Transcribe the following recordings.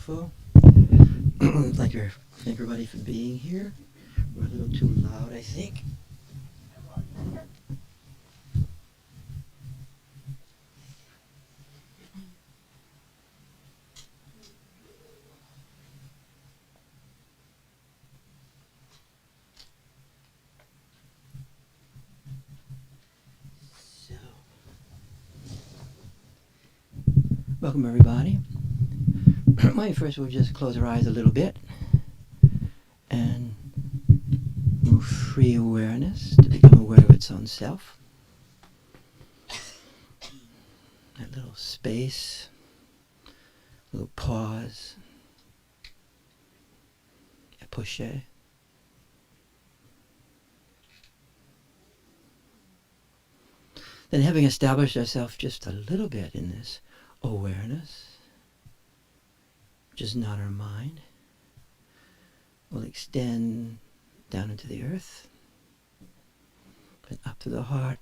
Beautiful. Thank everybody for being here. We're a little too loud, I think. So, welcome everybody. First we'll just close our eyes a little bit and move free awareness to become aware of its own self. That little space, little pause, a push. Then having established ourselves just a little bit in this awareness, which is not our mind, we'll extend down into the earth, and up to the heart,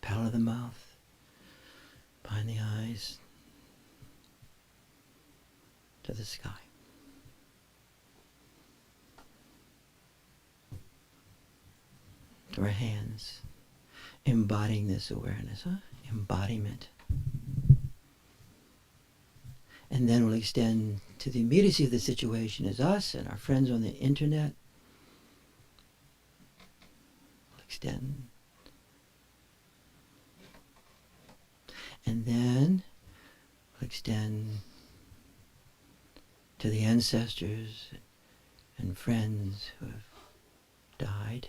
palate of the mouth, behind the eyes, to the sky. To our hands, embodying this awareness, embodiment. And then we'll extend to the immediacy of the situation as us and our friends on the internet. We'll extend. And then we'll extend to the ancestors and friends who have died.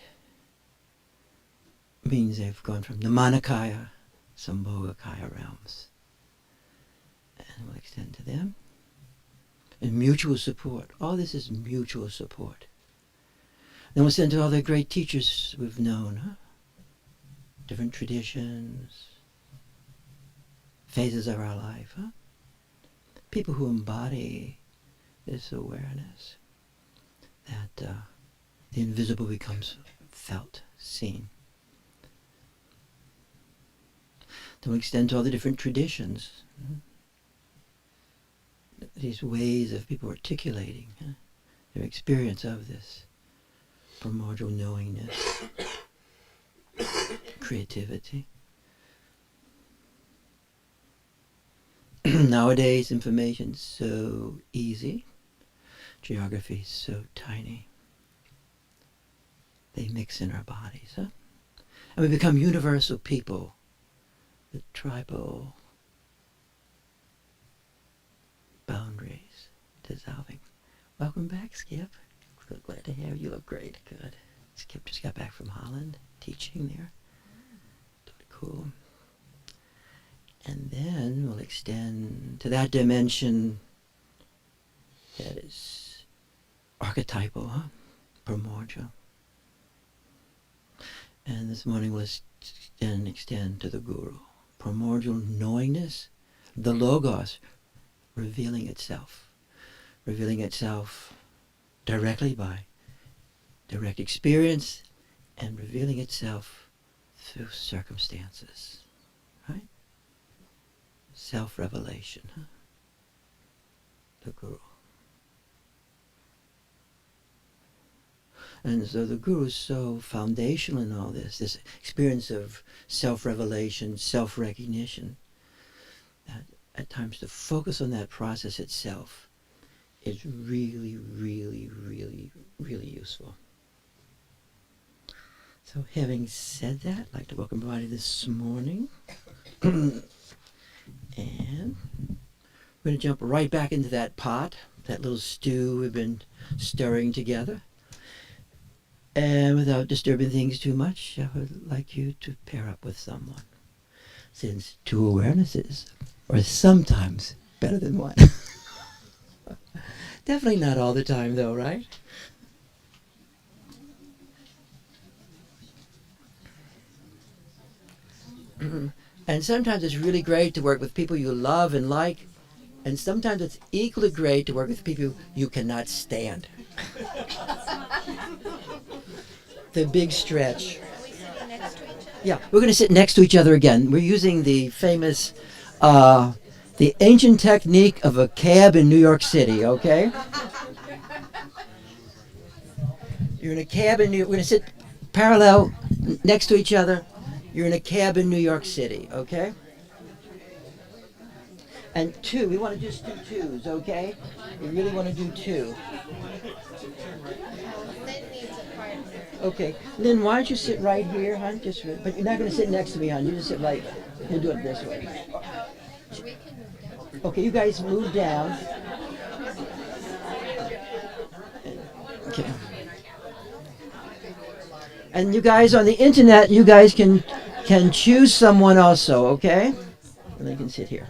It means they've gone from the Manakaya, Sambhogakaya realms. And we'll extend to them. And mutual support. All this is mutual support. Then we'll send to all the great teachers we've known. Different traditions, phases of our life. People who embody this awareness that the invisible becomes felt, seen. Then we'll extend to all the different traditions. These ways of people articulating their experience of this primordial knowingness, creativity. Nowadays, information's so easy, geography's so tiny. They mix in our bodies, and we become universal people, the tribal boundaries dissolving. Welcome back, Skip. So glad to have you. You look great. Good. Skip just got back from Holland, teaching there. Cool. And then we'll extend to that dimension that is archetypal, primordial. And this morning we'll extend to the Guru. Primordial knowingness, the Logos, revealing itself directly by direct experience and revealing itself through circumstances, right? Self-revelation, the Guru. And so the Guru is so foundational in all this experience of self-revelation, self-recognition, that at times to focus on that process itself is really, really, really, really useful. So having said that, I'd like to welcome everybody this morning. And we're going to jump right back into that pot, that little stew we've been stirring together. And without disturbing things too much, I would like you to pair up with someone, since two awarenesses are sometimes better than one. Definitely not all the time though, right? And sometimes it's really great to work with people you love and like, and sometimes it's equally great to work with people you cannot stand. The big stretch. Yeah, we're going to sit next to each other again. We're using the famous The ancient technique of a cab in New York City, okay? You're in a cab in New York. We're going to sit parallel next to each other. You're in a cab in New York City, okay? And two, we want to just do twos, okay? We really want to do two. Okay, Lynn, why don't you sit right here, hon? But you're not going to sit next to me, hon. You just sit right. We'll do it this way. Okay, you guys move down. Okay. And you guys on the internet, you guys can choose someone also, okay? And they can sit here.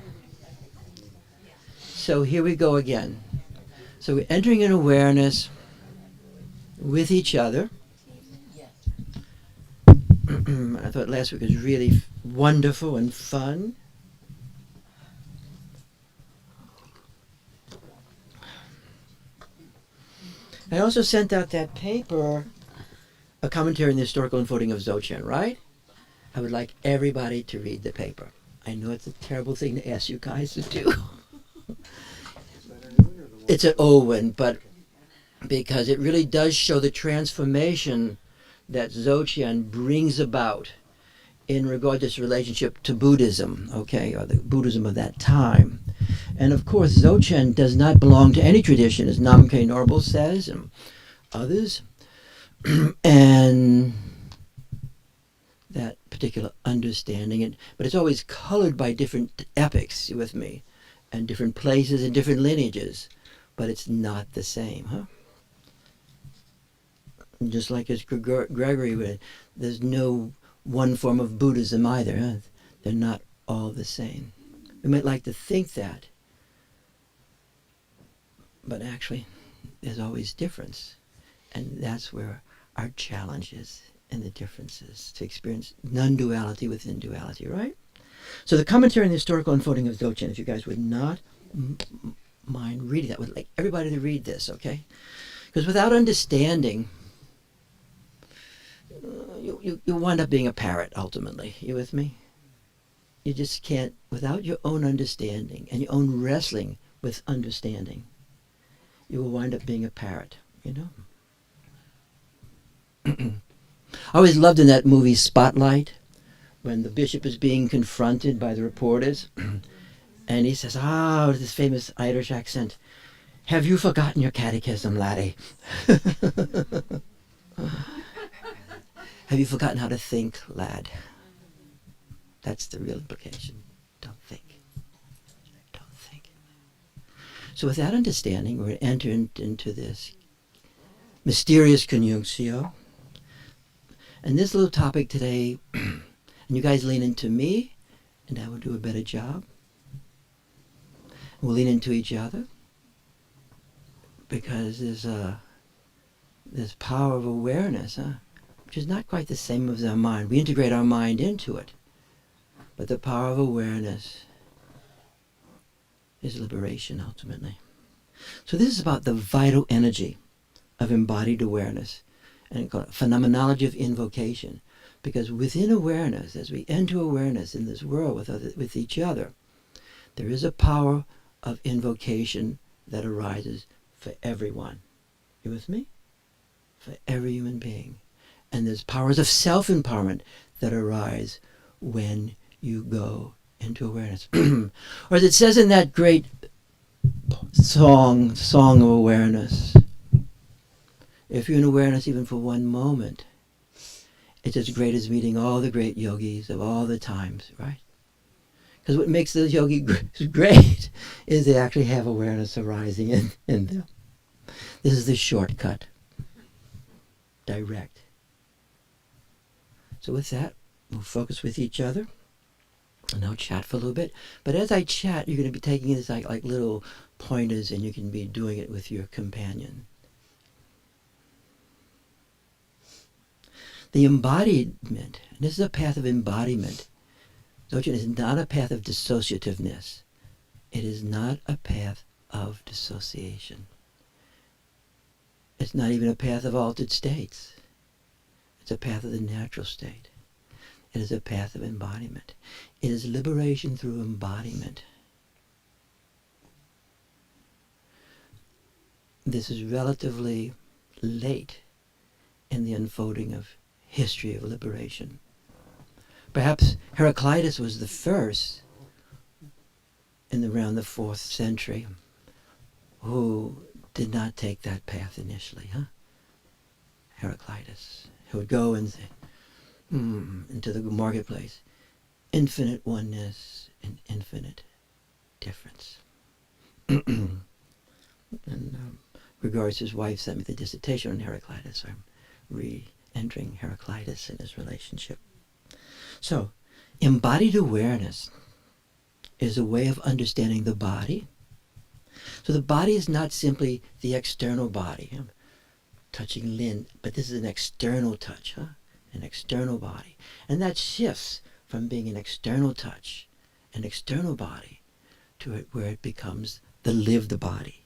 So here we go again. So we're entering in awareness with each other. I thought last week was really wonderful and fun. I also sent out that paper, A Commentary on the Historical Unfolding of Dzogchen, right? I would like everybody to read the paper. I know it's a terrible thing to ask you guys to do. It's an old one, but because it really does show the transformation that Dzogchen brings about in regard to this relationship to Buddhism, okay, or the Buddhism of that time. And of course, Dzogchen does not belong to any tradition, as Namkhe Norval says, and others. And that particular understanding, but it's always colored by different epochs, you with me, and different places and different lineages, but it's not the same, huh? Just like as Gregory, there's no one form of Buddhism either. Huh? They're not all the same. We might like to think that, but actually there's always difference. And that's where our challenge is, and the differences, to experience non-duality within duality, right? So the Commentary on the Historical Unfolding of Dzogchen, if you guys would not mind reading that, I would like everybody to read this, okay? Because without understanding, you wind up being a parrot, ultimately. You with me? You just can't, without your own understanding and your own wrestling with understanding, you will wind up being a parrot, you know? I always loved in that movie Spotlight, when the bishop is being confronted by the reporters, and he says, with this famous Irish accent, "Have you forgotten your catechism, laddie?" Have you forgotten how to think, lad? That's the real implication. Don't think. Don't think. So with that understanding, we're going to enter into this mysterious conjunctio. And this little topic today, and you guys lean into me, and I will do a better job. We'll lean into each other, because there's this power of awareness, which is not quite the same as our mind. We integrate our mind into it. But the power of awareness is liberation, ultimately. So this is about the vital energy of embodied awareness, and it's called Phenomenology of Invocation. Because within awareness, as we enter awareness in this world with each other, there is a power of invocation that arises for everyone. You with me? For every human being. And there's powers of self-empowerment that arise when you go into awareness. Or as it says in that great song of awareness, if you're in awareness even for one moment, it's as great as meeting all the great yogis of all the times, right? Because what makes those yogis great is they actually have awareness arising in them. This is the shortcut. Direct. So with that, we'll focus with each other, and I'll chat for a little bit. But as I chat, you're going to be taking this like little pointers, and you can be doing it with your companion. The embodiment, and this is a path of embodiment. Dzogchen is not a path of dissociativeness. It is not a path of dissociation. It's not even a path of altered states. It's a path of the natural state. It is a path of embodiment. It is liberation through embodiment. this is relatively late in the unfolding of history of liberation. Perhaps Heraclitus was the first in around the 4th century who did not take that path initially, Heraclitus, who would go and say, into the marketplace, infinite oneness and infinite difference. And regards his wife sent me the dissertation on Heraclitus. I'm re-entering Heraclitus in his relationship. So, embodied awareness is a way of understanding the body. So the body is not simply the external body. I'm touching Lynn, but this is an external touch, an external body. And that shifts from being an external touch, an external body, to it where it becomes the lived body.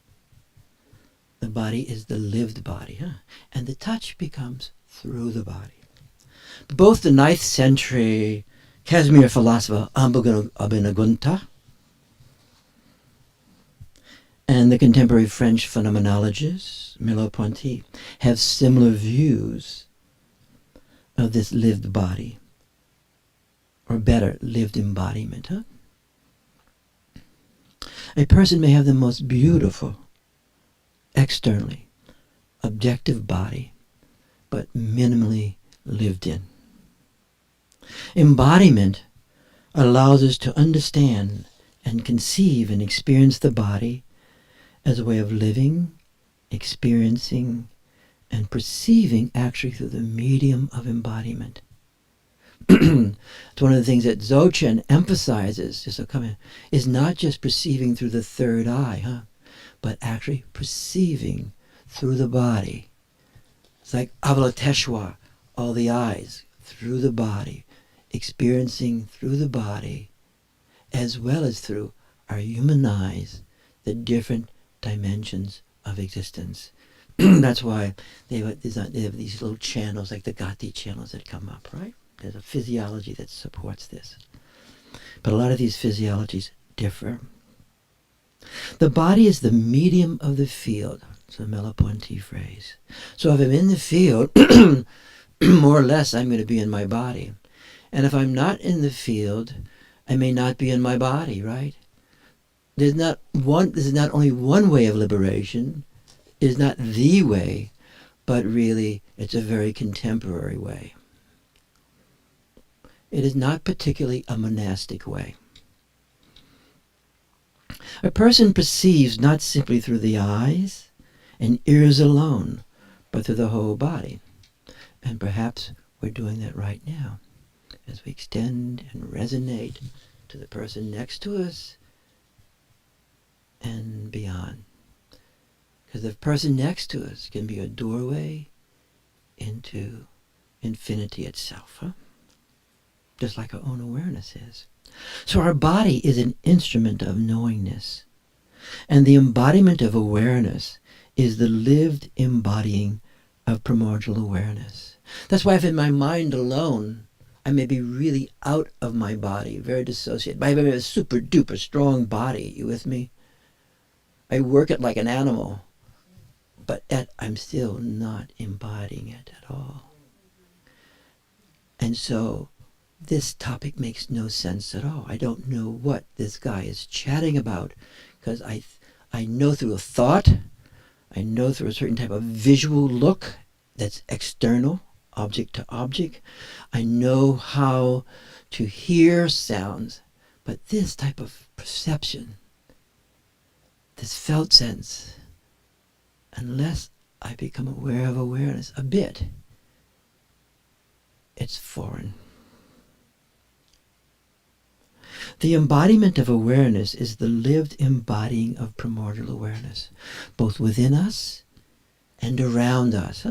The body is the lived body, and the touch becomes through the body. Both the 9th century Kashmir philosopher Abhinagunta and the contemporary French phenomenologist Merleau-Ponty have similar views of this lived body, or better, lived embodiment. A person may have the most beautiful, externally, objective body, but minimally lived in. Embodiment allows us to understand and conceive and experience the body as a way of living, experiencing, and perceiving actually through the medium of embodiment. It's one of the things that Dzogchen emphasizes, is not just perceiving through the third eye, but actually perceiving through the body. It's like Avalokiteshvara, all the eyes, through the body, experiencing through the body, as well as through our human eyes, the different dimensions of existence. That's why they have these little channels, like the Gati channels that come up, right? There's a physiology that supports this. But a lot of these physiologies differ. The body is the medium of the field. It's a Merleau-Ponty phrase. So if I'm in the field, more or less I'm going to be in my body. And if I'm not in the field, I may not be in my body, right? This is not only one way of liberation. It is not the way, but really it's a very contemporary way. It is not particularly a monastic way. A person perceives not simply through the eyes and ears alone, but through the whole body. And perhaps we're doing that right now, as we extend and resonate to the person next to us and beyond. Because the person next to us can be a doorway into infinity itself, just like our own awareness is. So our body is an instrument of knowingness, and the embodiment of awareness is the lived embodying of primordial awareness. That's why if in my mind alone, I may be really out of my body, very dissociated. I have a super duper strong body, you with me? I work it like an animal, but yet I'm still not embodying it at all. And so this topic makes no sense at all. I don't know what this guy is chatting about, because I know through a thought, I know through a certain type of visual look that's external, object to object. I know how to hear sounds, but this type of perception, this felt sense, unless I become aware of awareness a bit, it's foreign. The embodiment of awareness is the lived embodying of primordial awareness, both within us and around us.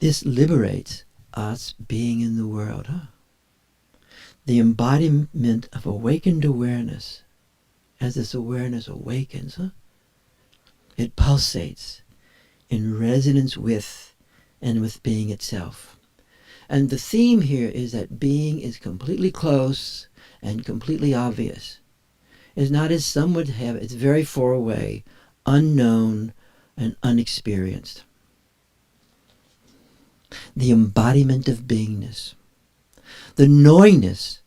This liberates us being in the world. The embodiment of awakened awareness, as this awareness awakens, it pulsates in resonance with and with being itself. And the theme here is that being is completely close and completely obvious. is not as some would have it. It's very far away, unknown, and unexperienced. The embodiment of beingness, the knowingness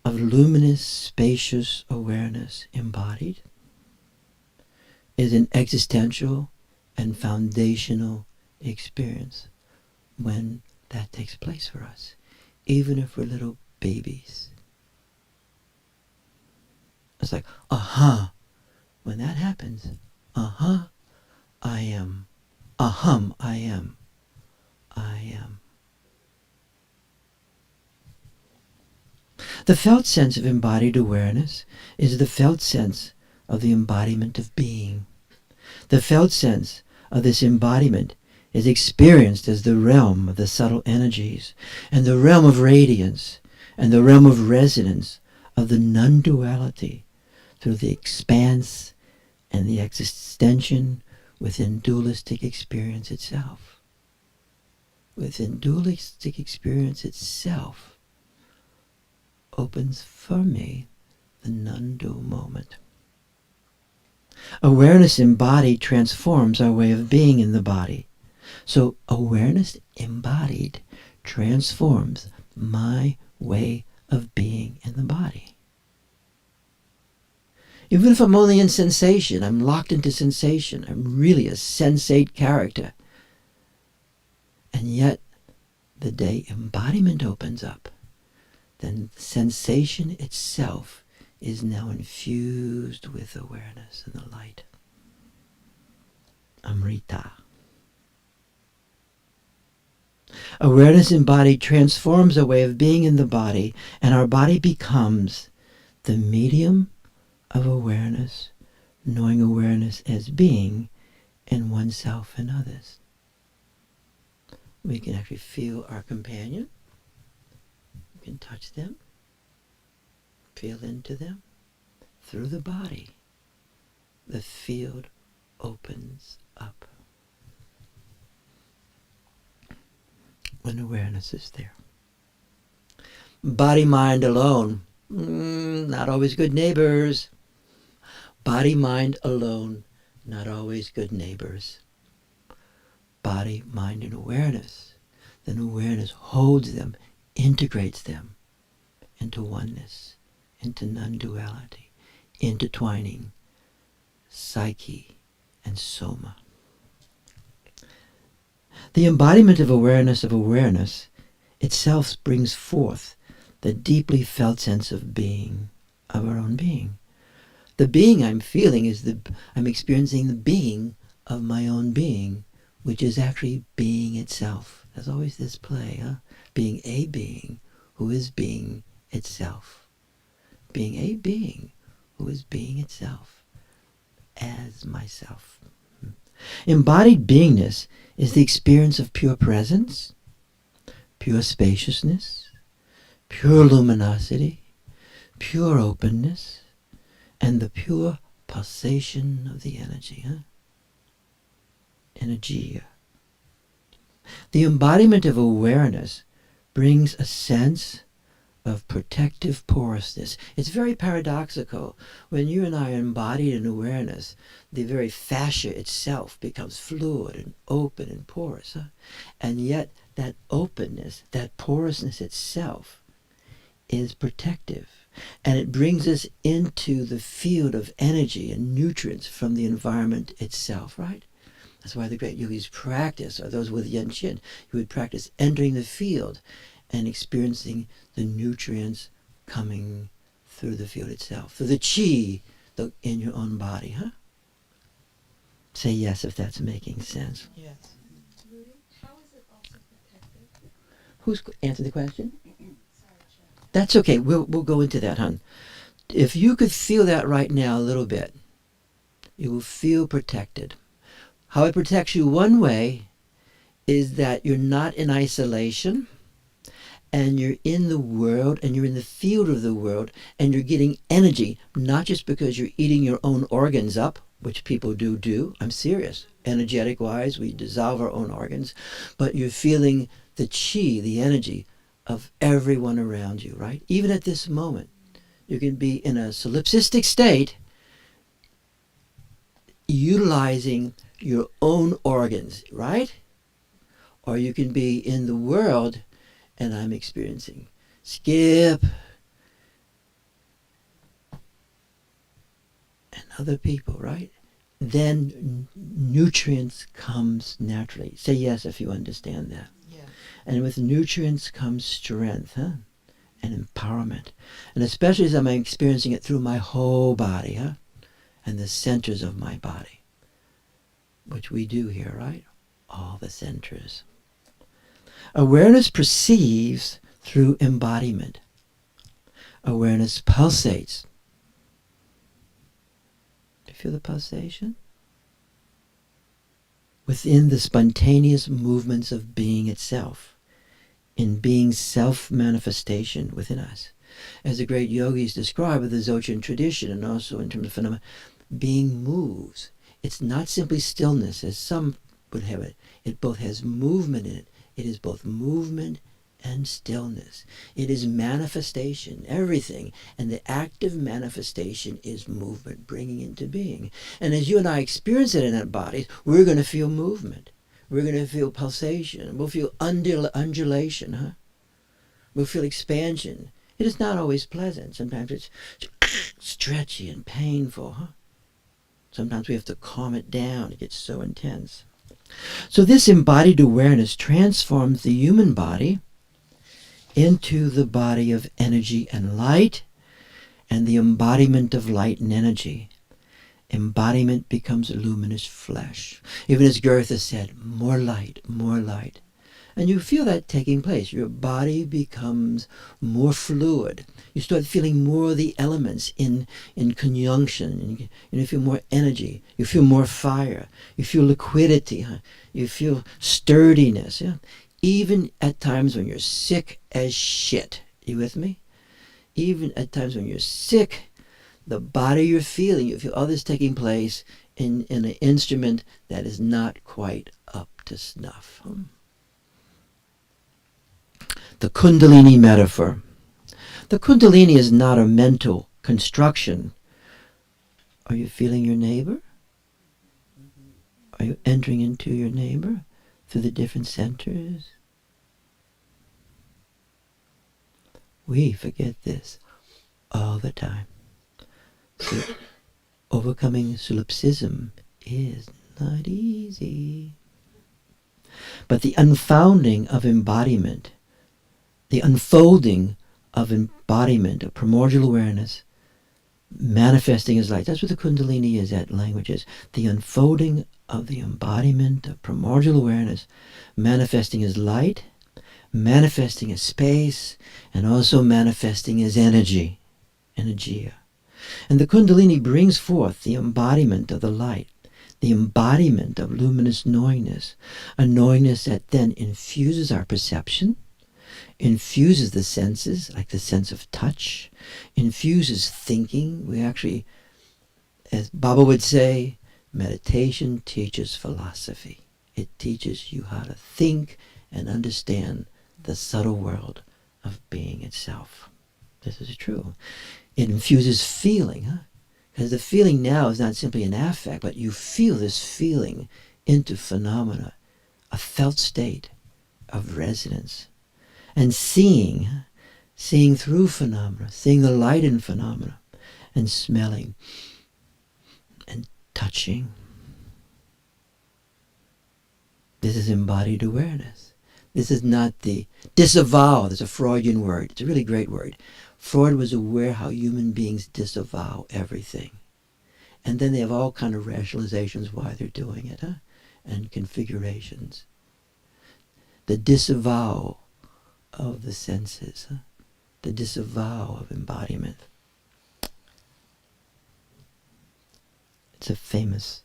of luminous, spacious awareness embodied, is an existential and foundational experience when that takes place for us, even if we're little babies. It's like, aha, when that happens, aha, I am, aham, I am, I am. The felt sense of embodied awareness is the felt sense of the embodiment of being. The felt sense of this embodiment is experienced as the realm of the subtle energies and the realm of radiance and the realm of resonance of the non-duality through the expanse and the extension within dualistic experience itself. Within dualistic experience itself opens for me the non-dual moment. Awareness embodied transforms our way of being in the body. So awareness embodied transforms my way of being in the body. Even if I'm only in sensation, I'm locked into sensation, I'm really a sensate character. And yet, the day embodiment opens up, then sensation itself is now infused with awareness and the light. Amrita. Awareness embodied transforms our way of being in the body, and our body becomes the medium of awareness, knowing awareness as being in oneself and others. We can actually feel our companion. We can touch them, feel into them. Through the body, the field opens up when awareness is there. Body, mind alone, not always good neighbors. Body, mind alone, not always good neighbors. Body, mind, and awareness. Then awareness holds them, integrates them into oneness, into non-duality, intertwining psyche and soma. The embodiment of awareness itself brings forth the deeply felt sense of being, of our own being. The being I'm feeling is I'm experiencing the being of my own being, which is actually being itself. There's always this play, being a being who is being itself. Being a being who is being itself as myself. Embodied beingness is the experience of pure presence, pure spaciousness, pure luminosity, pure openness, and the pure pulsation of the energy. Energia. The embodiment of awareness brings a sense of protective porousness. It's very paradoxical. When you and I are embodied in awareness, the very fascia itself becomes fluid and open and porous. And yet that openness, that porousness itself is protective. And it brings us into the field of energy and nutrients from the environment itself, right? That's why the great yogis practice, or those with Yen Chin, who would practice entering the field and experiencing the nutrients coming through the field itself, through the chi in your own body, Say yes if that's making sense. Yes. How is it also protected? Who's answered the question? Sorry, Jeff. That's okay. We'll go into that, hon. If you could feel that right now a little bit, you will feel protected. How it protects you one way is that you're not in isolation, and you're in the world, and you're in the field of the world, and you're getting energy, not just because you're eating your own organs up, which people do. I'm serious. Energetic-wise, we dissolve our own organs, but you're feeling the chi, the energy of everyone around you, right? Even at this moment, You can be in a solipsistic state, utilizing your own organs, right? Or you can be in the world, and I'm experiencing Skip and other people, right? Then nutrients comes naturally. Say yes if you understand that. Yeah. And with nutrients comes strength, and empowerment. And especially as I'm experiencing it through my whole body, and the centers of my body, which we do here, right? All the centers. Awareness perceives through embodiment. Awareness pulsates. Do you feel the pulsation? Within the spontaneous movements of being itself, in being's self-manifestation within us. As the great yogis describe with the Dzogchen tradition, and also in terms of phenomena, being moves. It's not simply stillness, as some would have it. It both has movement in it. It is both movement and stillness. It is manifestation, everything. And the active manifestation is movement, bringing into being. And as you and I experience it in our bodies, we're going to feel movement. We're going to feel pulsation. We'll feel undulation, We'll feel expansion. It is not always pleasant. Sometimes it's stretchy and painful, Sometimes we have to calm it down. It gets so intense. So this embodied awareness transforms the human body into the body of energy and light, and the embodiment of light and energy. Embodiment becomes luminous flesh. Even as Goethe said, more light, more light. And you feel that taking place. Your body becomes more fluid. You start feeling more of the elements in conjunction. And you feel more energy. You feel more fire. You feel liquidity. You feel sturdiness. Even at times when you're sick as shit. You with me? Even at times when you're sick, the body you're feeling, you feel all this taking place in an instrument that is not quite up to snuff. The Kundalini metaphor. The Kundalini is not a mental construction. Are you feeling your neighbor? Are you entering into your neighbor through the different centers? We forget this all the time. So overcoming solipsism is not easy. But the unfounding of embodiment, the unfolding of embodiment, of primordial awareness, manifesting as light. That's what the Kundalini is, that language is. The unfolding of the embodiment of primordial awareness, manifesting as light, manifesting as space, and also manifesting as energy, energia. And the Kundalini brings forth the embodiment of the light, the embodiment of luminous knowingness, a knowingness that then infuses our perception, infuses the senses, like the sense of touch, infuses thinking. We actually, as Baba would say, meditation teaches philosophy. It teaches you how to think and understand the subtle world of being itself. This is true. It infuses feeling, because the feeling now is not simply an affect, but you feel this feeling into phenomena, a felt state of resonance. And seeing through phenomena, seeing the light in phenomena, and smelling, and touching. This is embodied awareness. This is not the disavow. There's a Freudian word. It's a really great word. Freud was aware how human beings disavow everything. And then they have all kind of rationalizations why they're doing it, and configurations. The disavow of the senses, the disavow of embodiment. It's a famous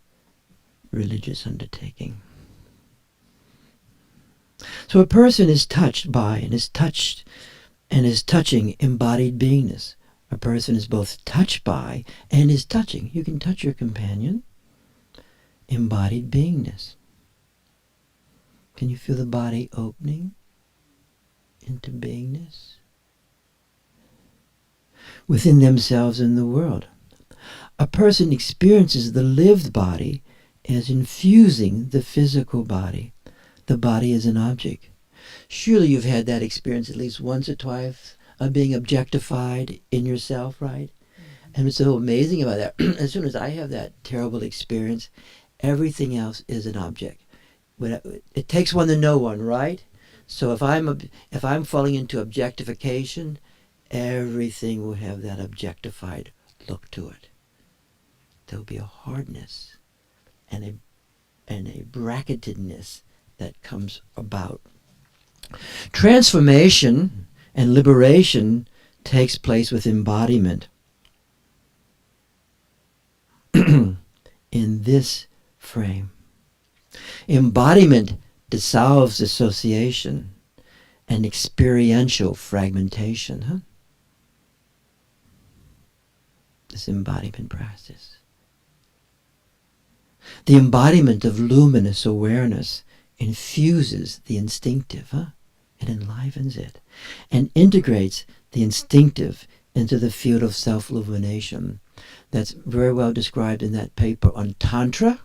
religious undertaking. So a person is touched by and is touched and is touching embodied beingness. A person is both touched by and is touching. You can touch your companion. Embodied beingness. Can you feel the body opening into beingness? within themselves and the world. A person experiences the lived body as infusing the physical body. The body is an object. Surely you've had that experience at least once or twice of being objectified in yourself, right? And what's so amazing about that, as soon as I have that terrible experience, everything else is an object. It takes one to know one, right? So if I'm falling into objectification, everything will have that objectified look to it. There'll be a hardness and a bracketedness that comes about. Transformation and liberation takes place with embodiment. In this frame, embodiment dissolves association and experiential fragmentation. This embodiment practice. The embodiment of luminous awareness infuses the instinctive. It enlivens it and integrates the instinctive into the field of self-illumination. That's very well described in that paper on Tantra.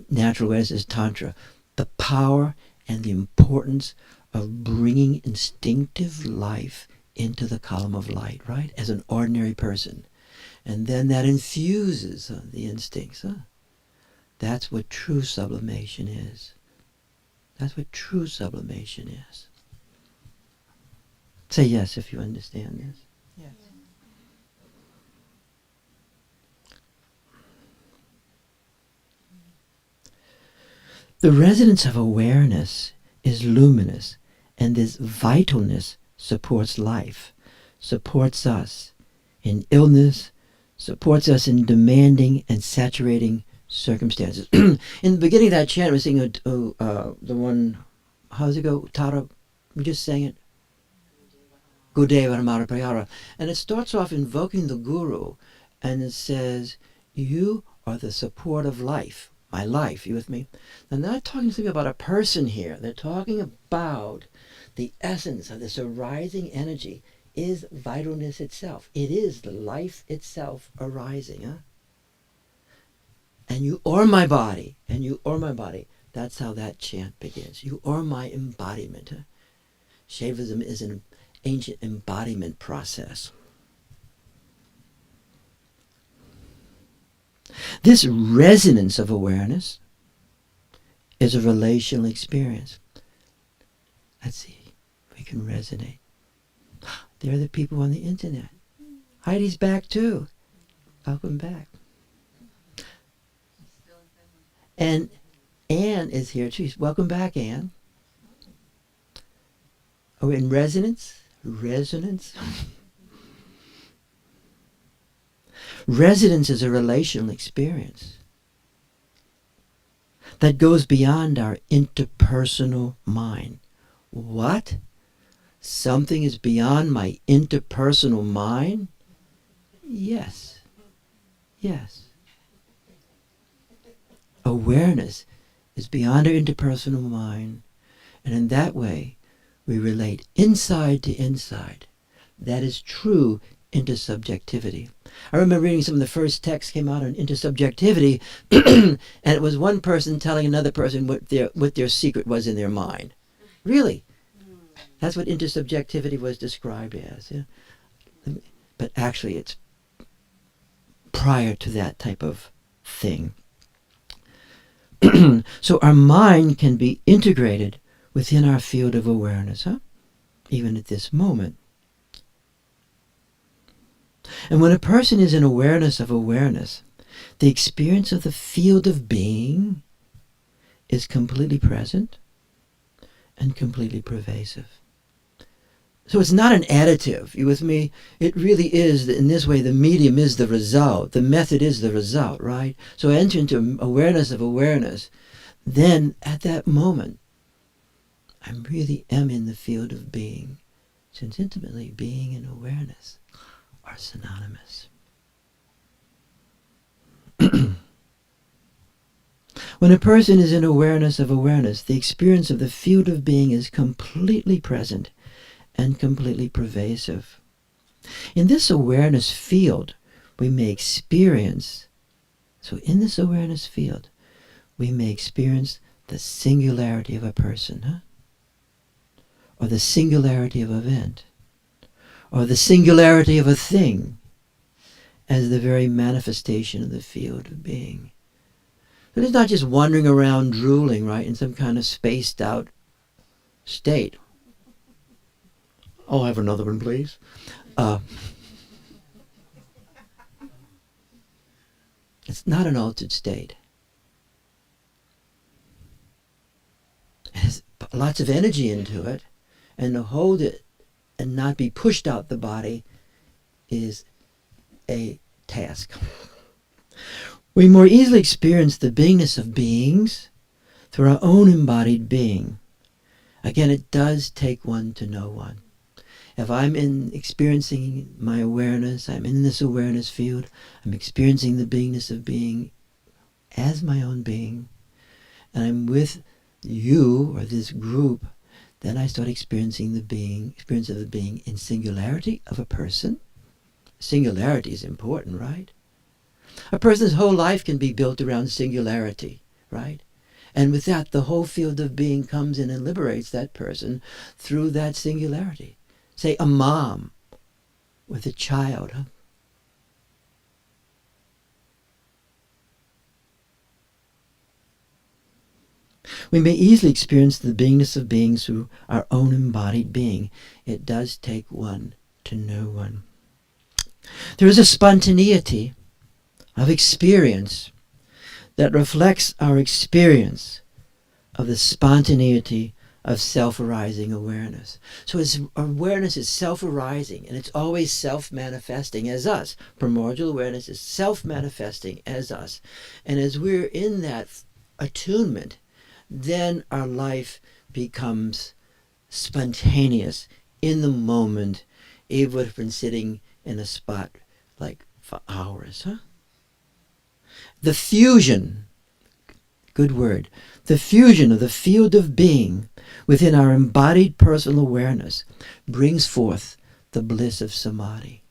Natural awareness is Tantra. The power and the importance of bringing instinctive life into the column of light, right? As an ordinary person. And then that infuses the instincts. That's what true sublimation is. That's what true sublimation is. Say yes if you understand this. Yes. The resonance of awareness is luminous, and this vitalness supports life, supports us in illness, supports us in demanding and saturating circumstances. In the beginning of that chant, we're singing the one, how does it go? Tara, we just sang it. Gudeva Ramara Prayara. And it starts off invoking the Guru, and it says, you are the support of life. My life, you with me? They're not talking to me about a person here. They're talking about the essence of this arising energy is vitalness itself. It is the life itself arising. And you are my body, and you are my body. That's how that chant begins. You are my embodiment. Shaivism is an ancient embodiment process. This resonance of awareness is a relational experience. Let's see if we can resonate. There are the people on the internet. Heidi's back too. Welcome back. And Anne is here too. Welcome back, Anne. Are we in resonance? Resonance? Resonance is a relational experience that goes beyond our interpersonal mind. What? Something is beyond my interpersonal mind? Yes. Yes. Awareness is beyond our interpersonal mind, and in that way we relate inside to inside. That is true intersubjectivity. I remember reading some of the first texts came out on intersubjectivity, and it was one person telling another person what their secret was in their mind. Really? That's what intersubjectivity was described as. Yeah? But actually it's prior to that type of thing. So our mind can be integrated within our field of awareness, even at this moment. And when a person is in awareness of awareness, the experience of the field of being is completely present and completely pervasive. So it's not an additive. You with me? It really is, in this way, the medium is the result. The method is the result, right? So I enter into awareness of awareness. Then, at that moment, I really am in the field of being. Since intimately being and awareness are synonymous. When a person is in awareness of awareness, the experience of the field of being is completely present and completely pervasive. In this awareness field, we may experience, so in this awareness field, we may experience the singularity of a person, or the singularity of an event, or the singularity of a thing, as the very manifestation of the field of being. But it's not just wandering around drooling, right, in some kind of spaced out state. I'll have another one, please. It's not an altered state. It has lots of energy into it, and to hold it and not be pushed out the body is a task. We more easily experience the beingness of beings through our own embodied being. Again, it does take one to know one. If I'm experiencing my awareness, I'm in this awareness field, I'm experiencing the beingness of being as my own being, and I'm with you or this group, then I start experiencing the experience of the being in singularity of a person. Singularity is important, right? A person's whole life can be built around singularity, right? And with that, the whole field of being comes in and liberates that person through that singularity. Say a mom with a child. We may easily experience the beingness of beings through our own embodied being. It does take one to know one. There is a spontaneity of experience that reflects our experience of the spontaneity of self-arising awareness. So awareness is self-arising, and it's always self-manifesting as us. Primordial awareness is self-manifesting as us. And as we're in that attunement, then our life becomes spontaneous in the moment, even if we've been sitting in a spot like for hours. The fusion, good word, the fusion of the field of being within our embodied personal awareness brings forth the bliss of samadhi.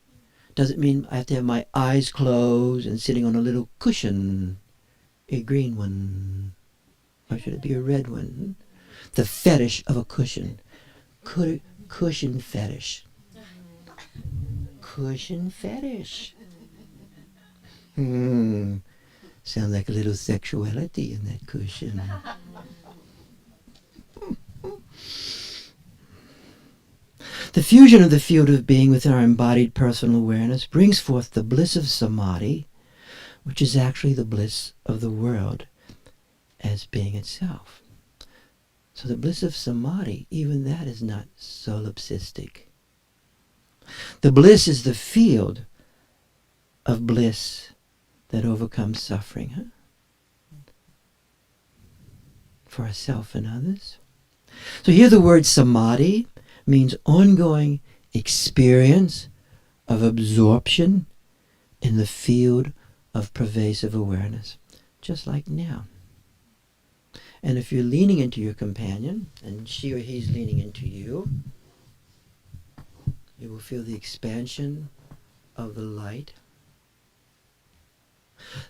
Doesn't mean I have to have my eyes closed and sitting on a little cushion, a green one. Or should it be a red one? The fetish of a cushion. Cushion fetish. Cushion fetish. Sound like a little sexuality in that cushion. The fusion of the field of being with our embodied personal awareness brings forth the bliss of samadhi, which is actually the bliss of the world as being itself. So the bliss of samadhi, even that is not solipsistic. The bliss is the field of bliss that overcomes suffering, for ourselves and others. So here the word samadhi means ongoing experience of absorption in the field of pervasive awareness, just like now. And if you're leaning into your companion, and she or he's leaning into you, you will feel the expansion of the light.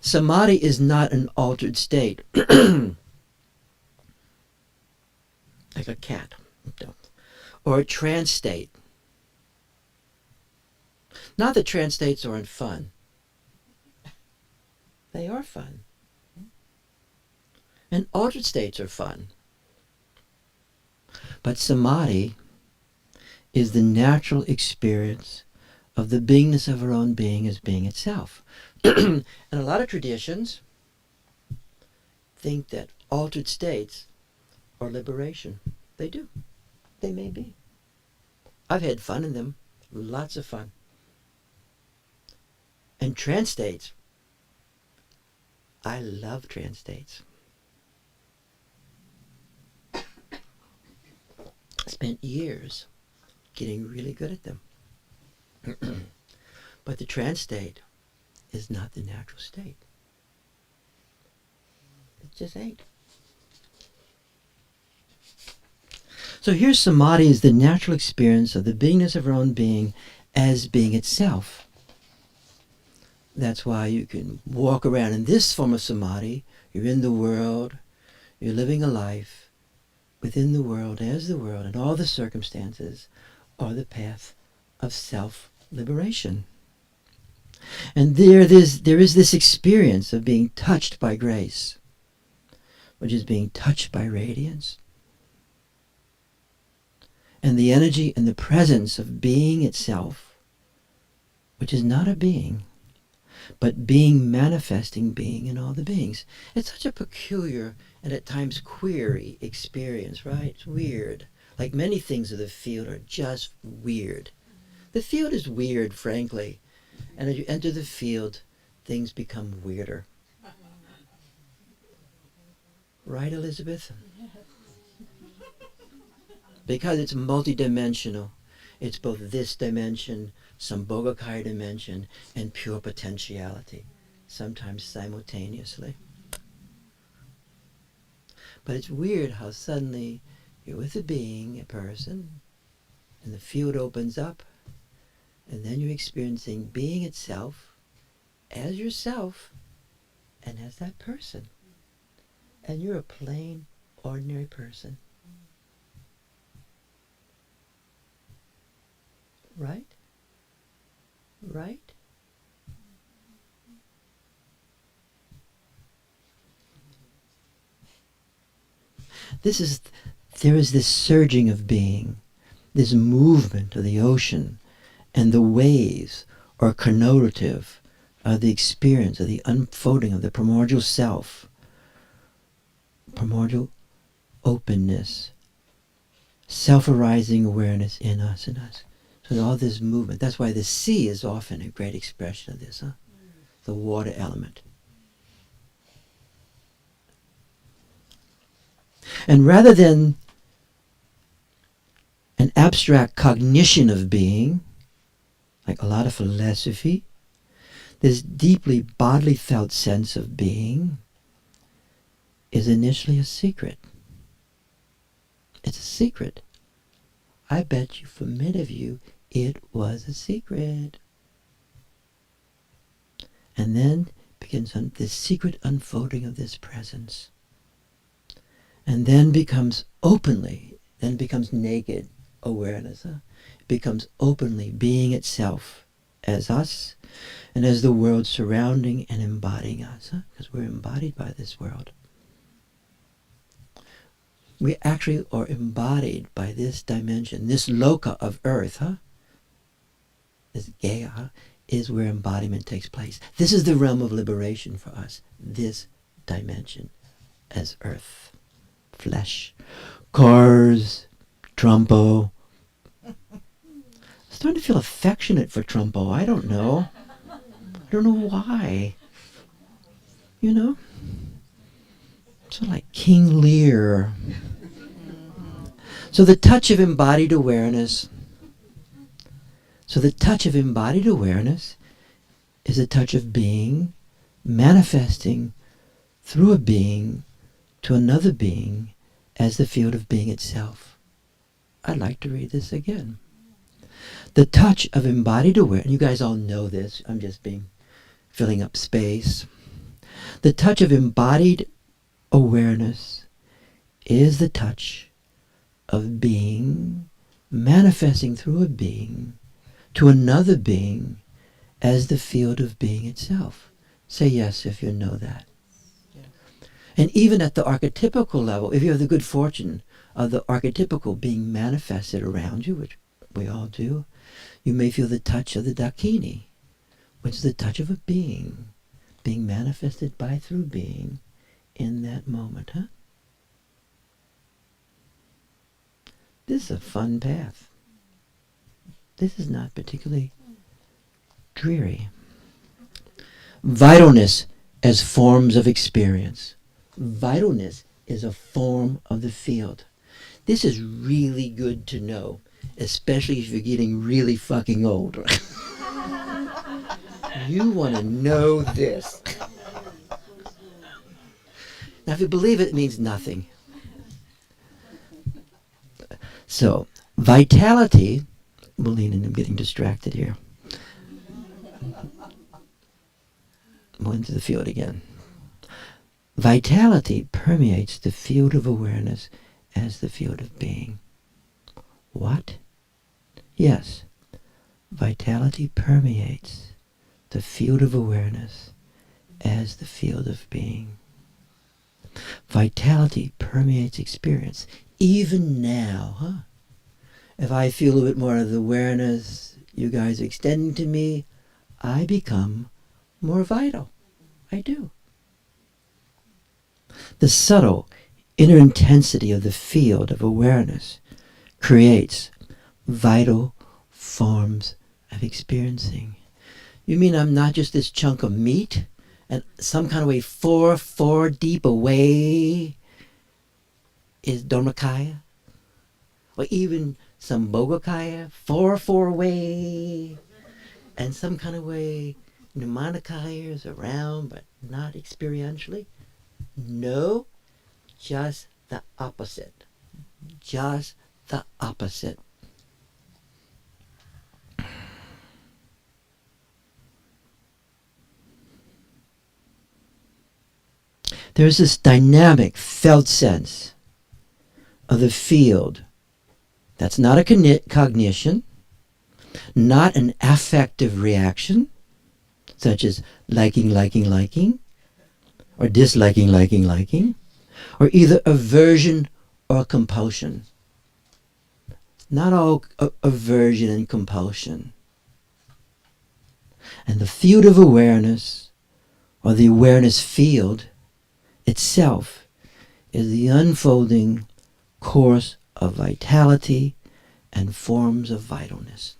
Samadhi is not an altered state, like a cat, or a trance state. Not that trance states aren't fun. They are fun. And altered states are fun. But samadhi is the natural experience of the beingness of our own being as being itself. And a lot of traditions think that altered states are liberation. They do. They may be. I've had fun in them. Lots of fun. And trance states. I love trance states. Spent years getting really good at them. But the trance state is not the natural state. It just ain't. So here samadhi is the natural experience of the beingness of our own being as being itself. That's why you can walk around in this form of samadhi. You're in the world. You're living a life within the world, as the world, and all the circumstances are the path of self-liberation. And there is this experience of being touched by grace, which is being touched by radiance. And the energy and the presence of being itself, which is not a being, but being manifesting being in all the beings. It's such a peculiar and at times query experience, right? It's weird. Like many things of the field are just weird. The field is weird, frankly. And as you enter the field, things become weirder. Right, Elizabeth? Because it's multidimensional. It's both this dimension, Sambhogakaya dimension, and pure potentiality, sometimes simultaneously. But it's weird how suddenly you're with a being, a person, and the field opens up, and then you're experiencing being itself as yourself and as that person. And you're a plain, ordinary person. Right? Right? There is this surging of being, this movement of the ocean, and the waves are connotative of the experience of the unfolding of the primordial self, primordial openness, self-arising awareness in us and us. So all this movement, that's why the sea is often a great expression of this, huh? The water element. And rather than an abstract cognition of being, like a lot of philosophy, this deeply bodily felt sense of being is initially a secret. It's a secret. I bet you, for many of you, it was a secret. And then begins this secret unfolding of this presence. And then becomes naked awareness. It becomes openly being itself as us and as the world surrounding and embodying us. Because we're embodied by this world. We actually are embodied by this dimension, this loka of earth, this Gaya, is where embodiment takes place. This is the realm of liberation for us, this dimension as earth, flesh, cars, Trumpo. I'm starting to feel affectionate for Trumpo. I don't know. I don't know why. You know? Sort of like King Lear. So the touch of embodied awareness. So the touch of embodied awareness is a touch of being manifesting through a being to another being as the field of being itself. I'd like to read this again. The touch of embodied awareness, you guys all know this, I'm just filling up space. The touch of embodied awareness is the touch of being manifesting through a being to another being as the field of being itself. Say yes if you know that. Yeah. And even at the archetypical level, if you have the good fortune of the archetypical being manifested around you, which we all do, you may feel the touch of the Dakini, which is the touch of a being manifested by through being in that moment, huh? This is a fun path. This is not particularly dreary. Vitalness as forms of experience. Vitalness is a form of the field. This is really good to know, especially if you're getting really fucking old. You want to know this. Now, if you believe it, it means nothing. So, vitality, Melina and I'm getting distracted here. We'll into the field again. Vitality permeates the field of awareness as the field of being. What? Yes, vitality permeates the field of awareness as the field of being. Vitality permeates experience. Even now, if I feel a little bit more of the awareness you guys are extending to me, I become more vital. I do. The subtle inner intensity of the field of awareness creates vital forms of experiencing. You mean I'm not just this chunk of meat and some kind of way four deep away is Dharmakaya? Or even some Bogakaya, four away, and some kind of way Nirmanakaya is around but not experientially? No, just the opposite. Just the opposite. There's this dynamic felt sense of the field that's not a cognition, not an affective reaction, such as liking, or disliking, or either aversion or compulsion. Not all aversion and compulsion. And the field of awareness, or the awareness field itself, is the unfolding course of vitality and forms of vitalness.